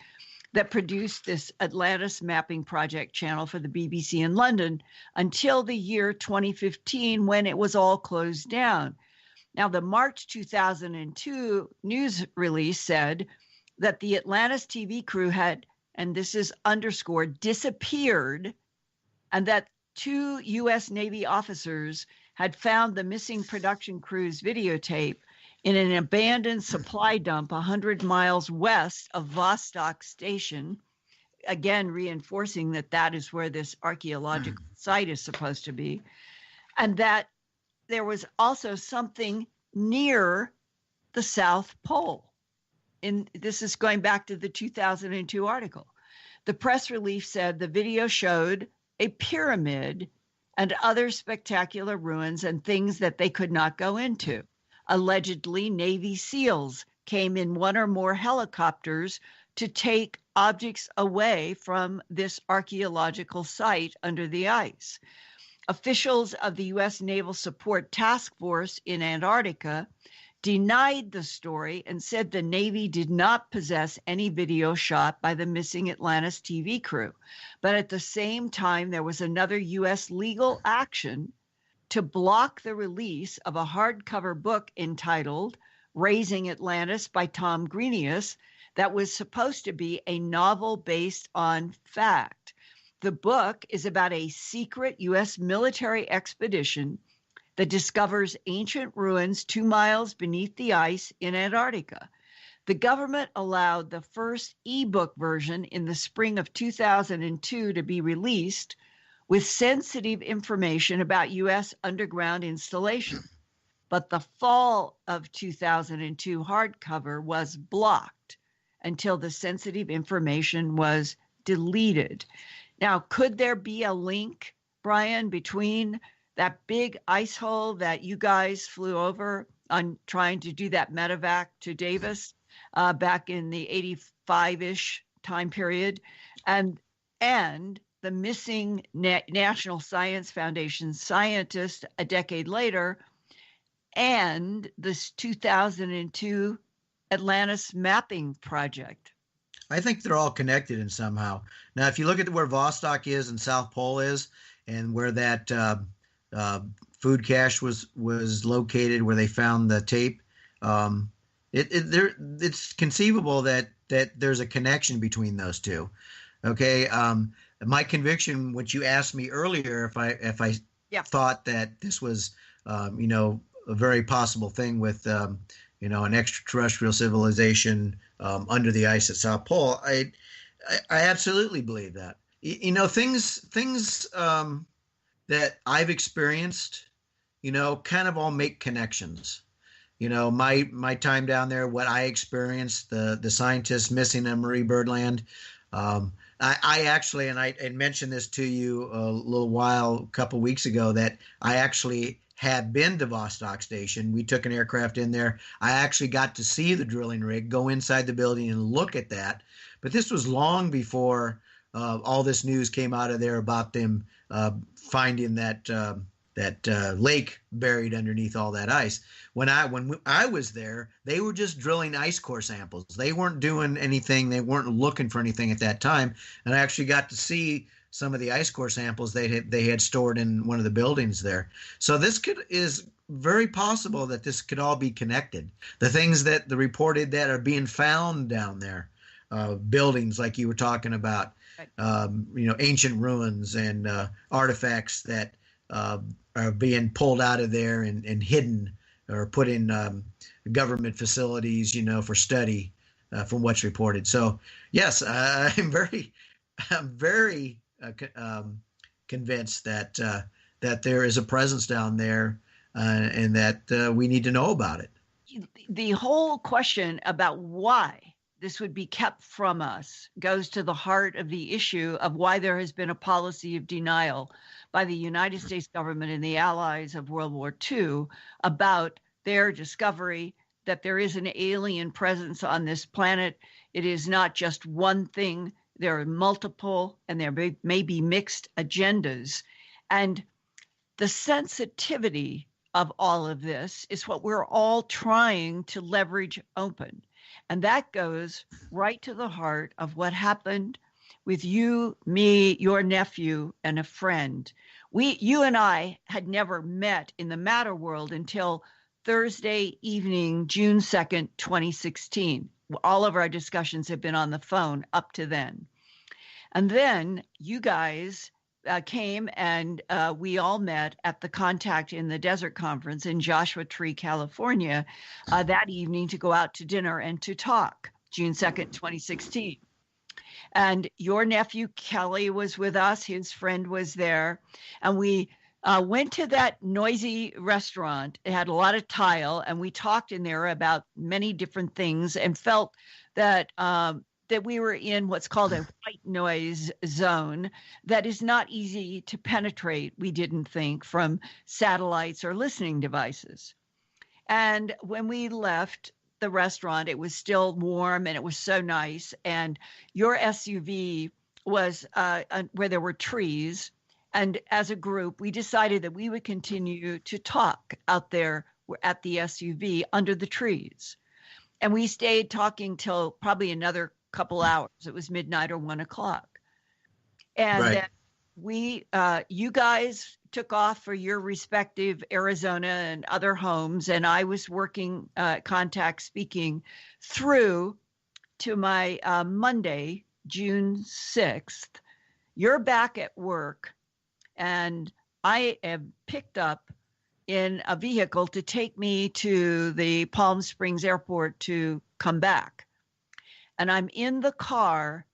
that produced this Atlantis mapping project channel for the BBC in London until the year 2015, when it was all closed down. Now, the March 2002 news release said that the Atlantis TV crew had, and this is underscored, disappeared, and that 2 U.S. Navy officers had found the missing production crew's videotape in an abandoned supply dump 100 miles west of Vostok Station, again reinforcing that that is where this archaeological site is supposed to be, and that there was also something near the South Pole. This is going back to the 2002 article. The press release said the video showed a pyramid and other spectacular ruins and things that they could not go into. Allegedly, Navy SEALs came in 1 or more helicopters to take objects away from this archaeological site under the ice. Officials of the U.S. Naval Support Task Force in Antarctica denied the story and said the Navy did not possess any video shot by the missing Atlantis TV crew. But at the same time, there was another U.S. legal action to block the release of a hardcover book entitled Raising Atlantis by Tom Grenius that was supposed to be a novel based on fact. The book is about a secret U.S. military expedition that discovers ancient ruins 2 miles beneath the ice in Antarctica. The government allowed the first ebook version in the spring of 2002 to be released with sensitive information about U.S. underground installation. But the fall of 2002 hardcover was blocked until the sensitive information was deleted. Now, could there be a link, Brian, between that big ice hole that you guys flew over on trying to do that medevac to Davis back in the 85-ish time period, and the missing National Science Foundation scientist a decade later, and this 2002 Atlantis mapping project? I think they're all connected in somehow. Now, if you look at where Vostok is and South Pole is, and where that food cache was located, where they found the tape, it's conceivable that there's a connection between those two. Okay, my conviction, which you asked me earlier, if I thought that this was a very possible thing with an extraterrestrial civilization under the ice at South Pole, I absolutely believe that. Things that I've experienced, kind of all make connections. My time down there, what I experienced, the scientists missing in Marie Birdland. I actually, and I mentioned this to you a couple weeks ago, that I actually had been to Vostok Station. We took an aircraft in there. I actually got to see the drilling rig, go inside the building and look at that. But this was long before all this news came out of there about them finding that lake buried underneath all that ice. When I was there, they were just drilling ice core samples. They weren't doing anything. They weren't looking for anything at that time. And I actually got to see some of the ice core samples they had stored in one of the buildings there. So this is very possible that this could all be connected. The things that the reported that are being found down there, buildings like you were talking about, ancient ruins and artifacts that are being pulled out of there and hidden or put in government facilities, for study, from what's reported. So yes, I'm very convinced that there is a presence down there, and that we need to know about it. The whole question about why this would be kept from us goes to the heart of the issue of why there has been a policy of denial by the United States government and the allies of World War II about their discovery that there is an alien presence on this planet. It is not just one thing. There are multiple, and there may be mixed agendas. And the sensitivity of all of this is what we're all trying to leverage open. And that goes right to the heart of what happened with you, me, your nephew, and a friend. You and I had never met in the matter world until Thursday evening, June 2nd, 2016. All of our discussions have been on the phone up to then. And then you guys came and we all met at the Contact in the Desert Conference in Joshua Tree, California, that evening to go out to dinner and to talk, June 2nd, 2016. And your nephew, Kelly, was with us. His friend was there. And we went to that noisy restaurant. It had a lot of tile, and we talked in there about many different things and felt that that we were in what's called a white noise zone that is not easy to penetrate, we didn't think, from satellites or listening devices. And when we left the restaurant, it was still warm and it was so nice. And your SUV was where there were trees. And as a group, we decided that we would continue to talk out there at the SUV under the trees. And we stayed talking till probably another couple hours. It was midnight or 1 o'clock. And then you guys took off for your respective Arizona and other homes. And I was working Contact speaking through to my Monday, June 6th. You're back at work. And I am picked up in a vehicle to take me to the Palm Springs airport to come back. And I'm in the car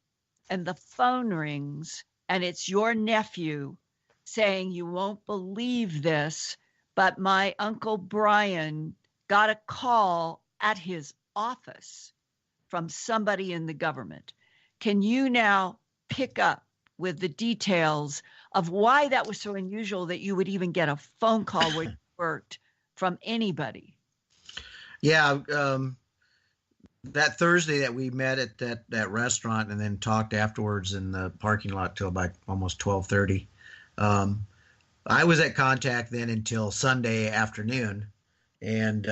and the phone rings and it's your nephew saying, "You won't believe this, but my Uncle Brian got a call at his office from somebody in the government." Can you now pick up with the details of why that was so unusual that you would even get a phone call where you worked from anybody? Yeah. That Thursday that we met at that restaurant and then talked afterwards in the parking lot till about almost 12:30. I was at Contact then until Sunday afternoon. And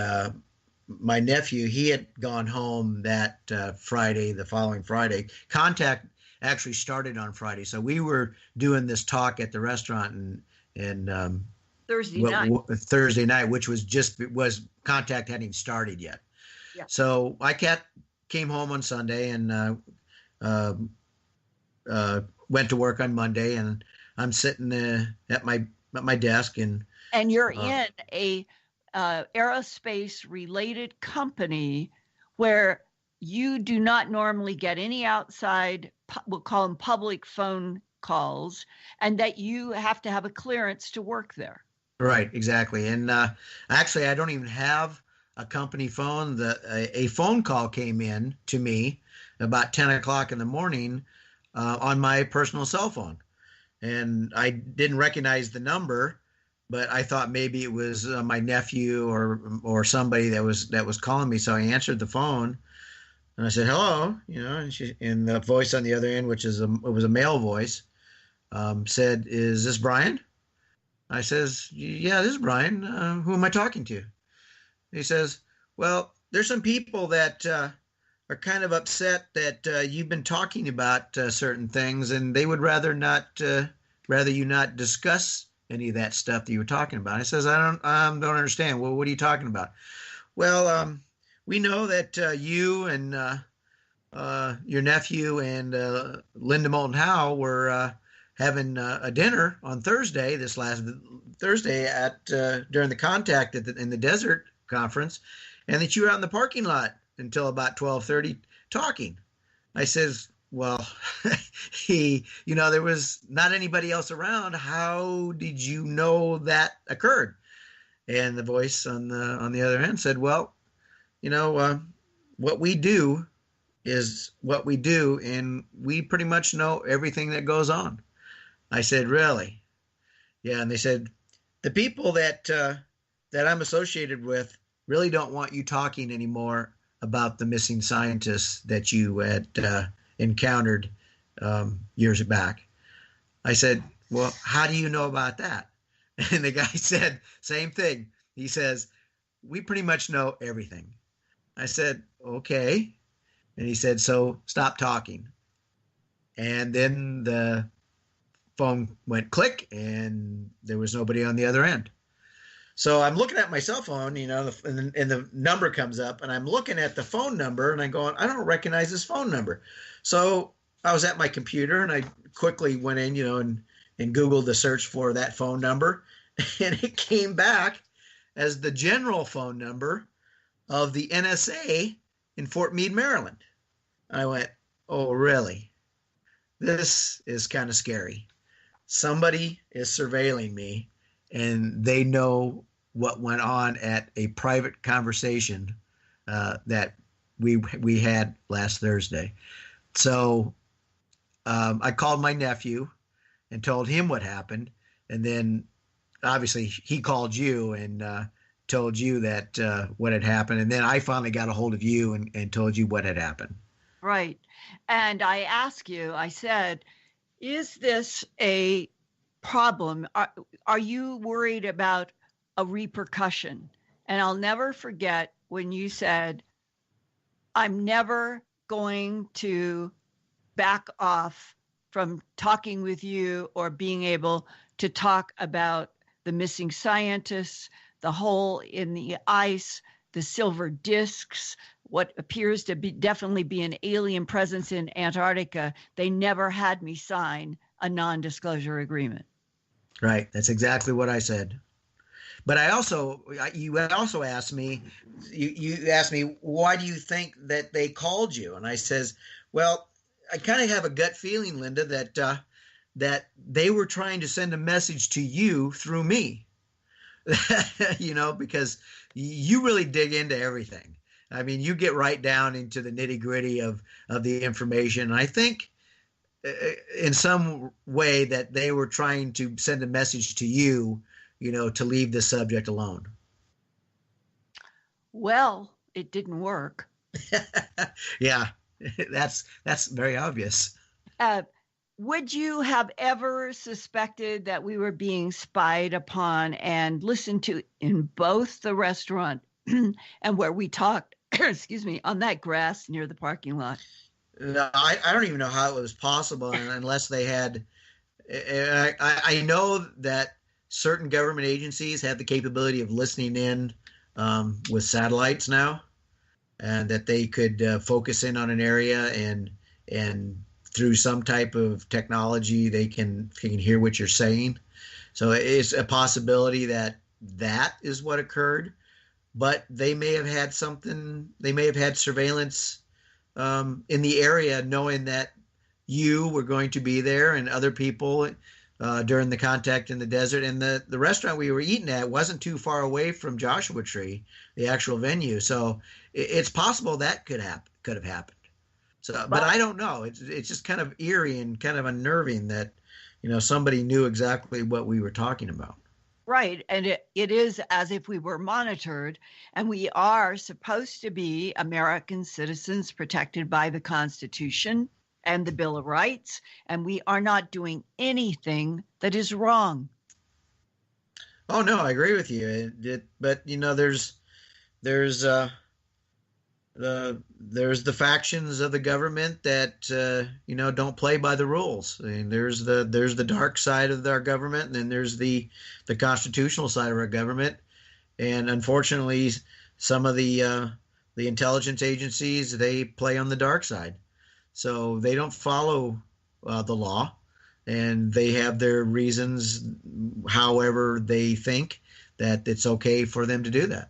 my nephew, he had gone home that Friday, the following Friday. Contact actually started on Friday. So we were doing this talk at the restaurant and Thursday night, which was Contact hadn't even started yet. Yeah. So I came home on Sunday and went to work on Monday, and I'm sitting at my desk and you're in a aerospace related company where you do not normally get any outside, we'll call them public phone calls, and that you have to have a clearance to work there. Right, exactly. And actually, I don't even have a company phone. A phone call came in to me about 10 o'clock in the morning on my personal cell phone. And I didn't recognize the number, but I thought maybe it was my nephew or somebody that was calling me. So I answered the phone and I said, "Hello," and the voice on the other end, which was a male voice, said, "Is this Brian?" I says, "Yeah, this is Brian. Who am I talking to?" He says, "Well, there's some people that are kind of upset that you've been talking about certain things, and they would rather you not discuss any of that stuff that you were talking about." I says, "I don't understand. Well, what are you talking about?" "Well, we know that you and your nephew and Linda Moulton Howe were having a dinner on Thursday, this last Thursday at during the Contact in the Desert Conference, and that you were out in the parking lot until about 12:30 talking." I says, "Well, there was not anybody else around. How did you know that occurred?" And the voice on the other end said, "Well, what we do is what we do, and we pretty much know everything that goes on. I said, really? Yeah, and they said, the people that I'm associated with really don't want you talking anymore about the missing scientists that you had encountered years back. I said, well, how do you know about that? And the guy said, same thing. He says, we pretty much know everything. I said, okay. And he said, so stop talking. And then the phone went click and there was nobody on the other end. So I'm looking at my cell phone, and the number comes up, and I'm looking at the phone number, and I'm going, I don't recognize this phone number. So I was at my computer, and I quickly went in, and Googled the search for that phone number, and it came back as the general phone number of the NSA in Fort Meade, Maryland. I went, oh, really? This is kind of scary. Somebody is surveilling me, and they know what went on at a private conversation that we had last Thursday. So I called my nephew and told him what happened, and then obviously he called you and told you that what had happened, and then I finally got a hold of you and told you what had happened. Right. And I asked you, I said, is this a problem? Are you worried about a repercussion? And I'll never forget when you said, I'm never going to back off from talking with you or being able to talk about the missing scientists, the hole in the ice, the silver discs, what appears to be definitely be an alien presence in Antarctica. They never had me sign a non-disclosure agreement. Right. That's exactly what I said. But you also asked me, you asked me, why do you think that they called you? And I says, well, I kind of have a gut feeling, Linda, that they were trying to send a message to you through me, because you really dig into everything. I mean, you get right down into the nitty gritty of the information. And I think in some way that they were trying to send a message to you, to leave the subject alone. Well, it didn't work. Yeah, that's very obvious. Would you have ever suspected that we were being spied upon and listened to in both the restaurant and where we talked, excuse me, on that grass near the parking lot? No, I don't even know how it was possible unless they had. I know that certain government agencies have the capability of listening in with satellites now, and that they could focus in on an area and through some type of technology they can hear what you're saying. So it's a possibility that is what occurred, but they may have had something. They may have had surveillance in the area, knowing that you were going to be there and other people during the contact in the desert. And the restaurant we were eating at wasn't too far away from Joshua Tree, the actual venue. So it's possible that could have happened. So, but I don't know. It's just kind of eerie and kind of unnerving that, somebody knew exactly what we were talking about. Right. And it is as if we were monitored, and we are supposed to be American citizens protected by the Constitution and the Bill of Rights, and we are not doing anything that is wrong. Oh, no, I agree with you. But, there's the factions of the government that don't play by the rules. I mean, there's the dark side of our government, and then there's the constitutional side of our government. And unfortunately, some of the intelligence agencies, they play on the dark side, so they don't follow the law, and they have their reasons, however they think that it's okay for them to do that.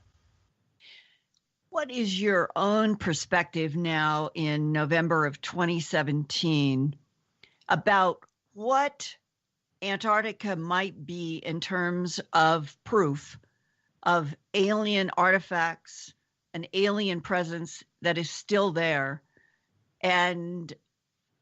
What is your own perspective now in November of 2017 about what Antarctica might be in terms of proof of alien artifacts, an alien presence that is still there, And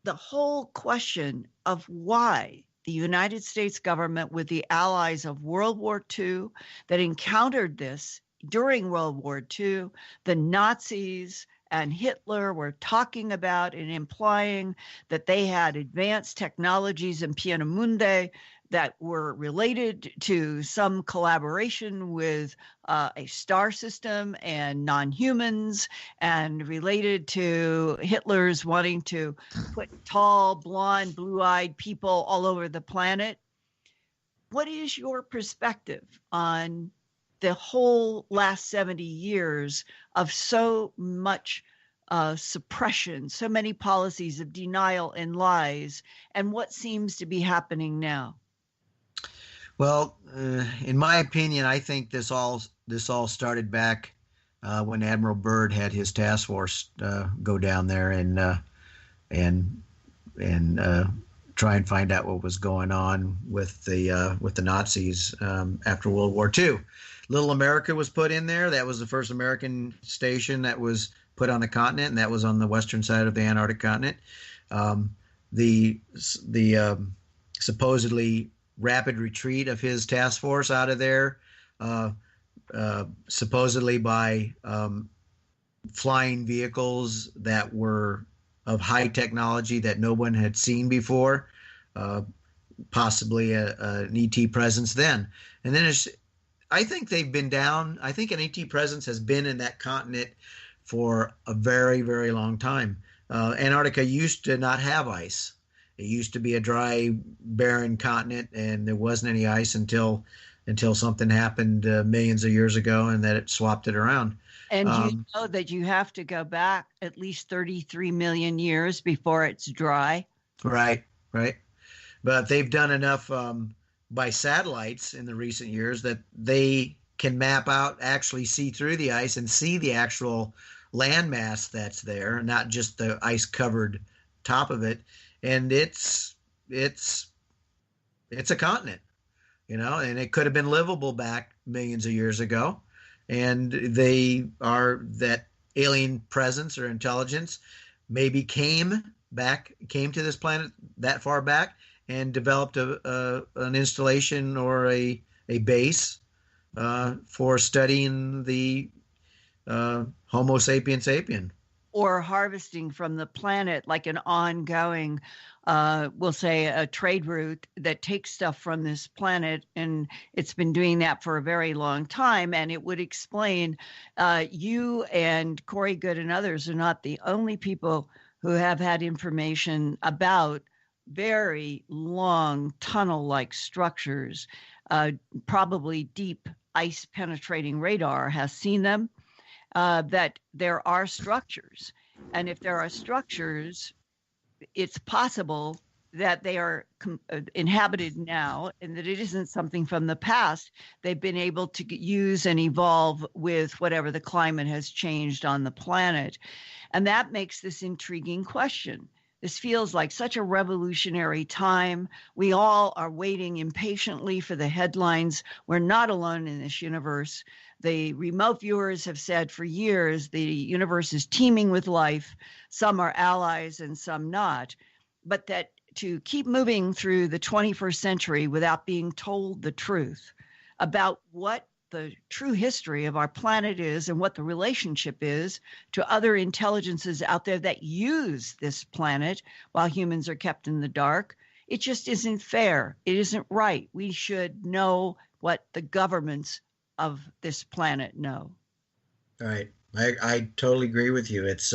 the whole question of why the United States government, with the allies of World War II that encountered this during World War II, the Nazis and Hitler were talking about and implying that they had advanced technologies in Piena Mundi that were related to some collaboration with a star system and non-humans, and related to Hitler's wanting to put tall, blonde, blue-eyed people all over the planet. What is your perspective on the whole last 70 years of so much suppression, so many policies of denial and lies, and what seems to be happening now? Well, in my opinion, I think this all started back when Admiral Byrd had his task force go down there and try and find out what was going on with the Nazis after World War II. Little America was put in there. That was the first American station that was put on the continent, and that was on the western side of the Antarctic continent. The supposedly rapid retreat of his task force out of there, supposedly by flying vehicles that were of high technology that no one had seen before, possibly an ET presence then. And then I think they've been down. I think an ET presence has been in that continent for a very, very long time. Antarctica used to not have ice. It used to be a dry, barren continent, and there wasn't any ice until something happened millions of years ago, and that it swapped it around. And you know that you have to go back at least 33 million years before it's dry. Right. But they've done enough by satellites in the recent years that they can map out, actually see through the ice and see the actual landmass that's there, not just the ice-covered top of it. And it's a continent, and it could have been livable back millions of years ago. And that alien presence or intelligence maybe came to this planet that far back and developed an installation or a base for studying the Homo sapiens sapien. Or harvesting from the planet, like an ongoing, we'll say, a trade route that takes stuff from this planet. And it's been doing that for a very long time. And it would explain you and Corey Good and others are not the only people who have had information about very long tunnel-like structures. Probably deep ice penetrating radar has seen them. That there are structures. And if there are structures, it's possible that they are inhabited now and that it isn't something from the past. They've been able to use and evolve with whatever the climate has changed on the planet. And that makes this intriguing question. This feels like such a revolutionary time. We all are waiting impatiently for the headlines. We're not alone in this universe. The remote viewers have said for years the universe is teeming with life. Some are allies and some not. But that to keep moving through the 21st century without being told the truth about what the true history of our planet is and what the relationship is to other intelligences out there that use this planet while humans are kept in the dark, it just isn't fair. It isn't right. We should know what the governments of this planet know. Right. I totally agree with you. It's,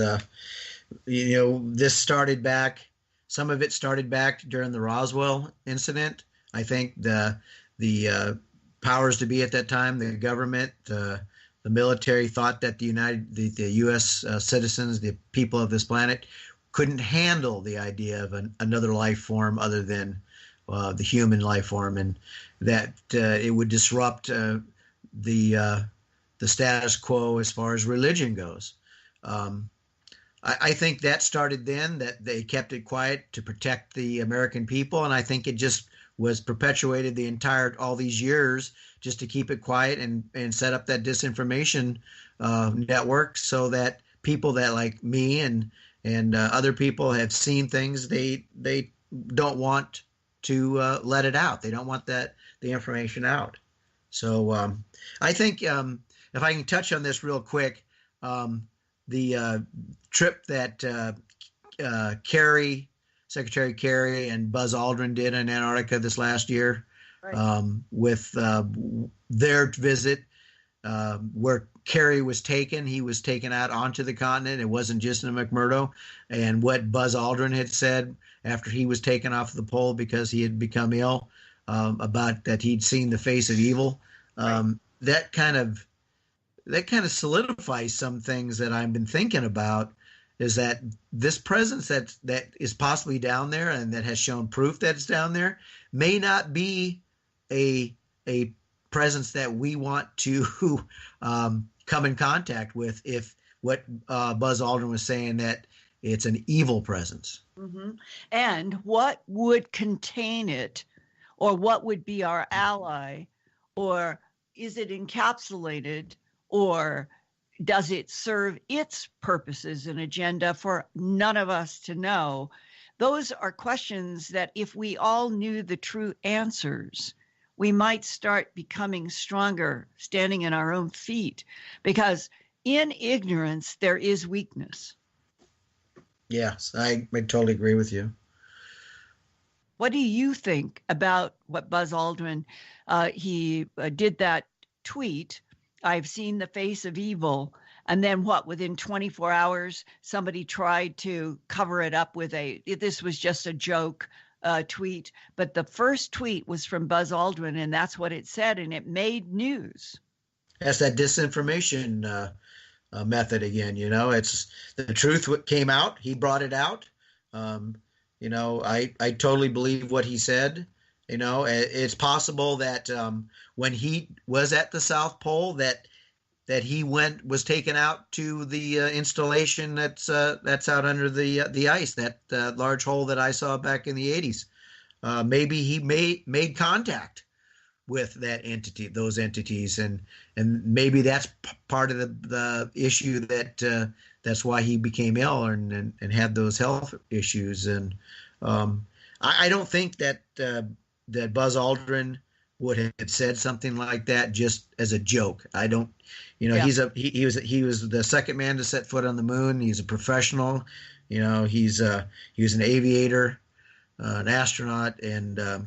this started back, some of it started back during the Roswell incident. I think the powers to be at that time, the government, the military, thought that the U.S. Citizens, the people of this planet, couldn't handle the idea of another life form other than the human life form, and that it would disrupt the status quo as far as religion goes. I think that started then, that they kept it quiet to protect the American people, and I think it just was perpetuated all these years just to keep it quiet and set up that disinformation network so that people that like me and and other people have seen things they don't want to let it out. They don't want the information out. So I think if I can touch on this real quick, the trip that Secretary Kerry and Buzz Aldrin did in Antarctica this last year, right. With their visit, where Kerry was taken, he was taken out onto the continent. It wasn't just in McMurdo. And what Buzz Aldrin had said after he was taken off the pole because he had become ill, about that he'd seen the face of evil, right. that kind of solidifies some things that I've been thinking about, is that this presence that is possibly down there and that has shown proof that it's down there may not be a presence that we want to come in contact with, if what Buzz Aldrin was saying, that it's an evil presence. Mm-hmm. And what would contain it, or what would be our ally, or is it encapsulated, or does it serve its purposes and agenda for none of us to know? Those are questions that if we all knew the true answers, we might start becoming stronger, standing in our own feet, because in ignorance, there is weakness. Yes, I totally agree with you. What do you think about what Buzz Aldrin, he did that tweet, "I've seen the face of evil," and then within 24 hours, somebody tried to cover it up with this was just a joke tweet, but the first tweet was from Buzz Aldrin, and that's what it said, and it made news. That's that disinformation method again. It's the truth. What came out, he brought it out. I totally believe what he said. It's possible that when he was at the South Pole, that he was taken out to the installation that's out under the ice, that large hole that I saw back in the 80s. Maybe he made contact with that entity, those entities, and maybe that's part of the issue, that's why he became ill and had those health issues. And I don't think that Buzz Aldrin would have said something like that just as a joke. I don't, yeah. He was the second man to set foot on the moon. He's a professional. He was an aviator, an astronaut, and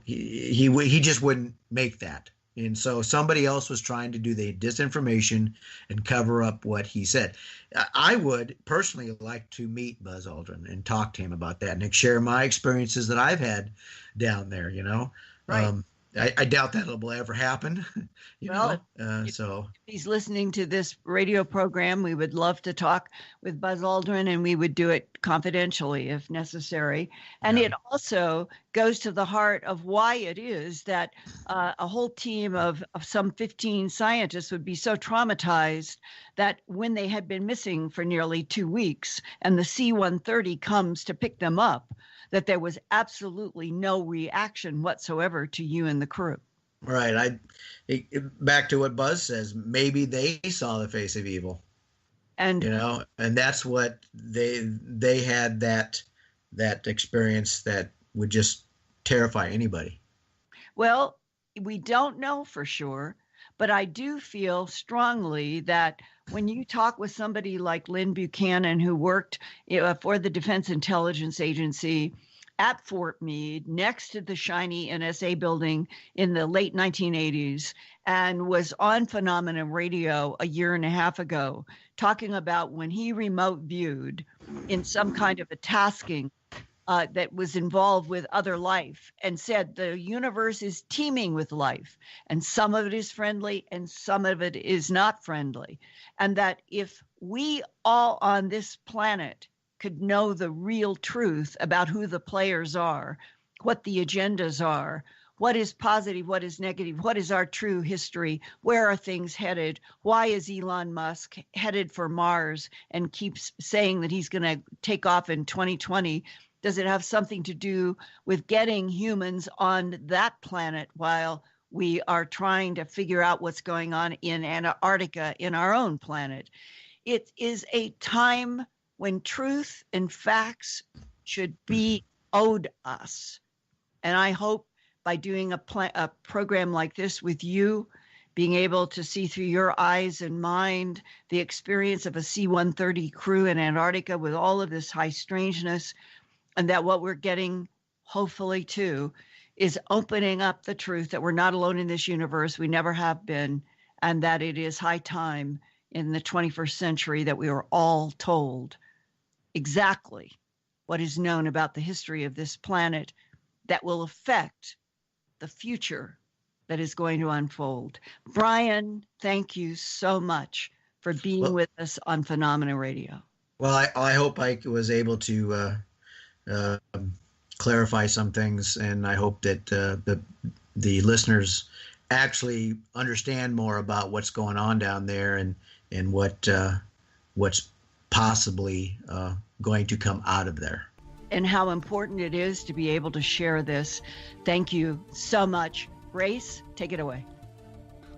he just wouldn't make that. And so somebody else was trying to do the disinformation and cover up what he said. I would personally like to meet Buzz Aldrin and talk to him about that and share my experiences that I've had down there, Right. I doubt that will ever happen, so if he's listening to this radio program, we would love to talk with Buzz Aldrin, and we would do it confidentially if necessary. And It also goes to the heart of why it is that a whole team of some 15 scientists would be so traumatized that when they had been missing for nearly 2 weeks and the C-130 comes to pick them up, that there was absolutely no reaction whatsoever to you and the crew. Right. Back to what Buzz says, maybe they saw the face of evil, and and that's what they had, that experience that would just terrify anybody. Well, we don't know for sure, but I do feel strongly that when you talk with somebody like Lynn Buchanan, who worked for the Defense Intelligence Agency at Fort Meade, next to the shiny NSA building in the late 1980s, and was on Phenomenon Radio a year and a half ago, talking about when he remote viewed in some kind of a tasking that was involved with other life, and said the universe is teeming with life, and some of it is friendly and some of it is not friendly. And that if we all on this planet could know the real truth about who the players are, what the agendas are, what is positive, what is negative, what is our true history, where are things headed, why is Elon Musk headed for Mars and keeps saying that he's going to take off in 2020, does it have something to do with getting humans on that planet while we are trying to figure out what's going on in Antarctica, in our own planet? It is a time when truth and facts should be owed us. And I hope by doing a program like this with you, being able to see through your eyes and mind the experience of a C-130 crew in Antarctica with all of this high strangeness, and that what we're getting, hopefully too, is opening up the truth that we're not alone in this universe, we never have been, and that it is high time in the 21st century that we are all told exactly what is known about the history of this planet that will affect the future that is going to unfold. Brian, thank you so much for being with us on Phenomena Radio. Well, I hope I was able to clarify some things, and I hope that the listeners actually understand more about what's going on down there and what's possibly going to come out of there. And how important it is to be able to share this. Thank you so much. Grace, take it away.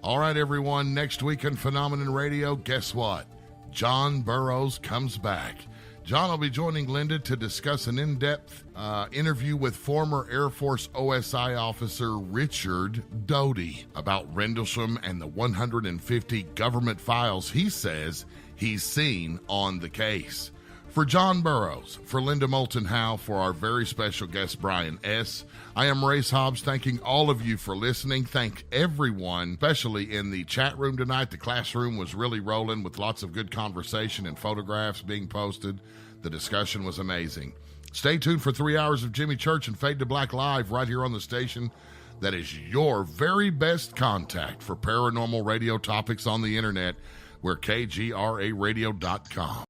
All right, everyone. Next week on Phenomenon Radio, guess what? John Burroughs comes back. John will be joining Linda to discuss an in-depth interview with former Air Force OSI officer Richard Doty about Rendlesham and the 150 government files he says he's seen on the case. For John Burroughs, for Linda Moulton Howe, for our very special guest Brian S., I am Race Hobbs, thanking all of you for listening. Thank everyone, especially in the chat room tonight. The classroom was really rolling with lots of good conversation and photographs being posted. The discussion was amazing. Stay tuned for 3 hours of Jimmy Church and Fade to Black Live right here on the station that is your very best contact for paranormal radio topics on the internet. We're KGRARadio.com.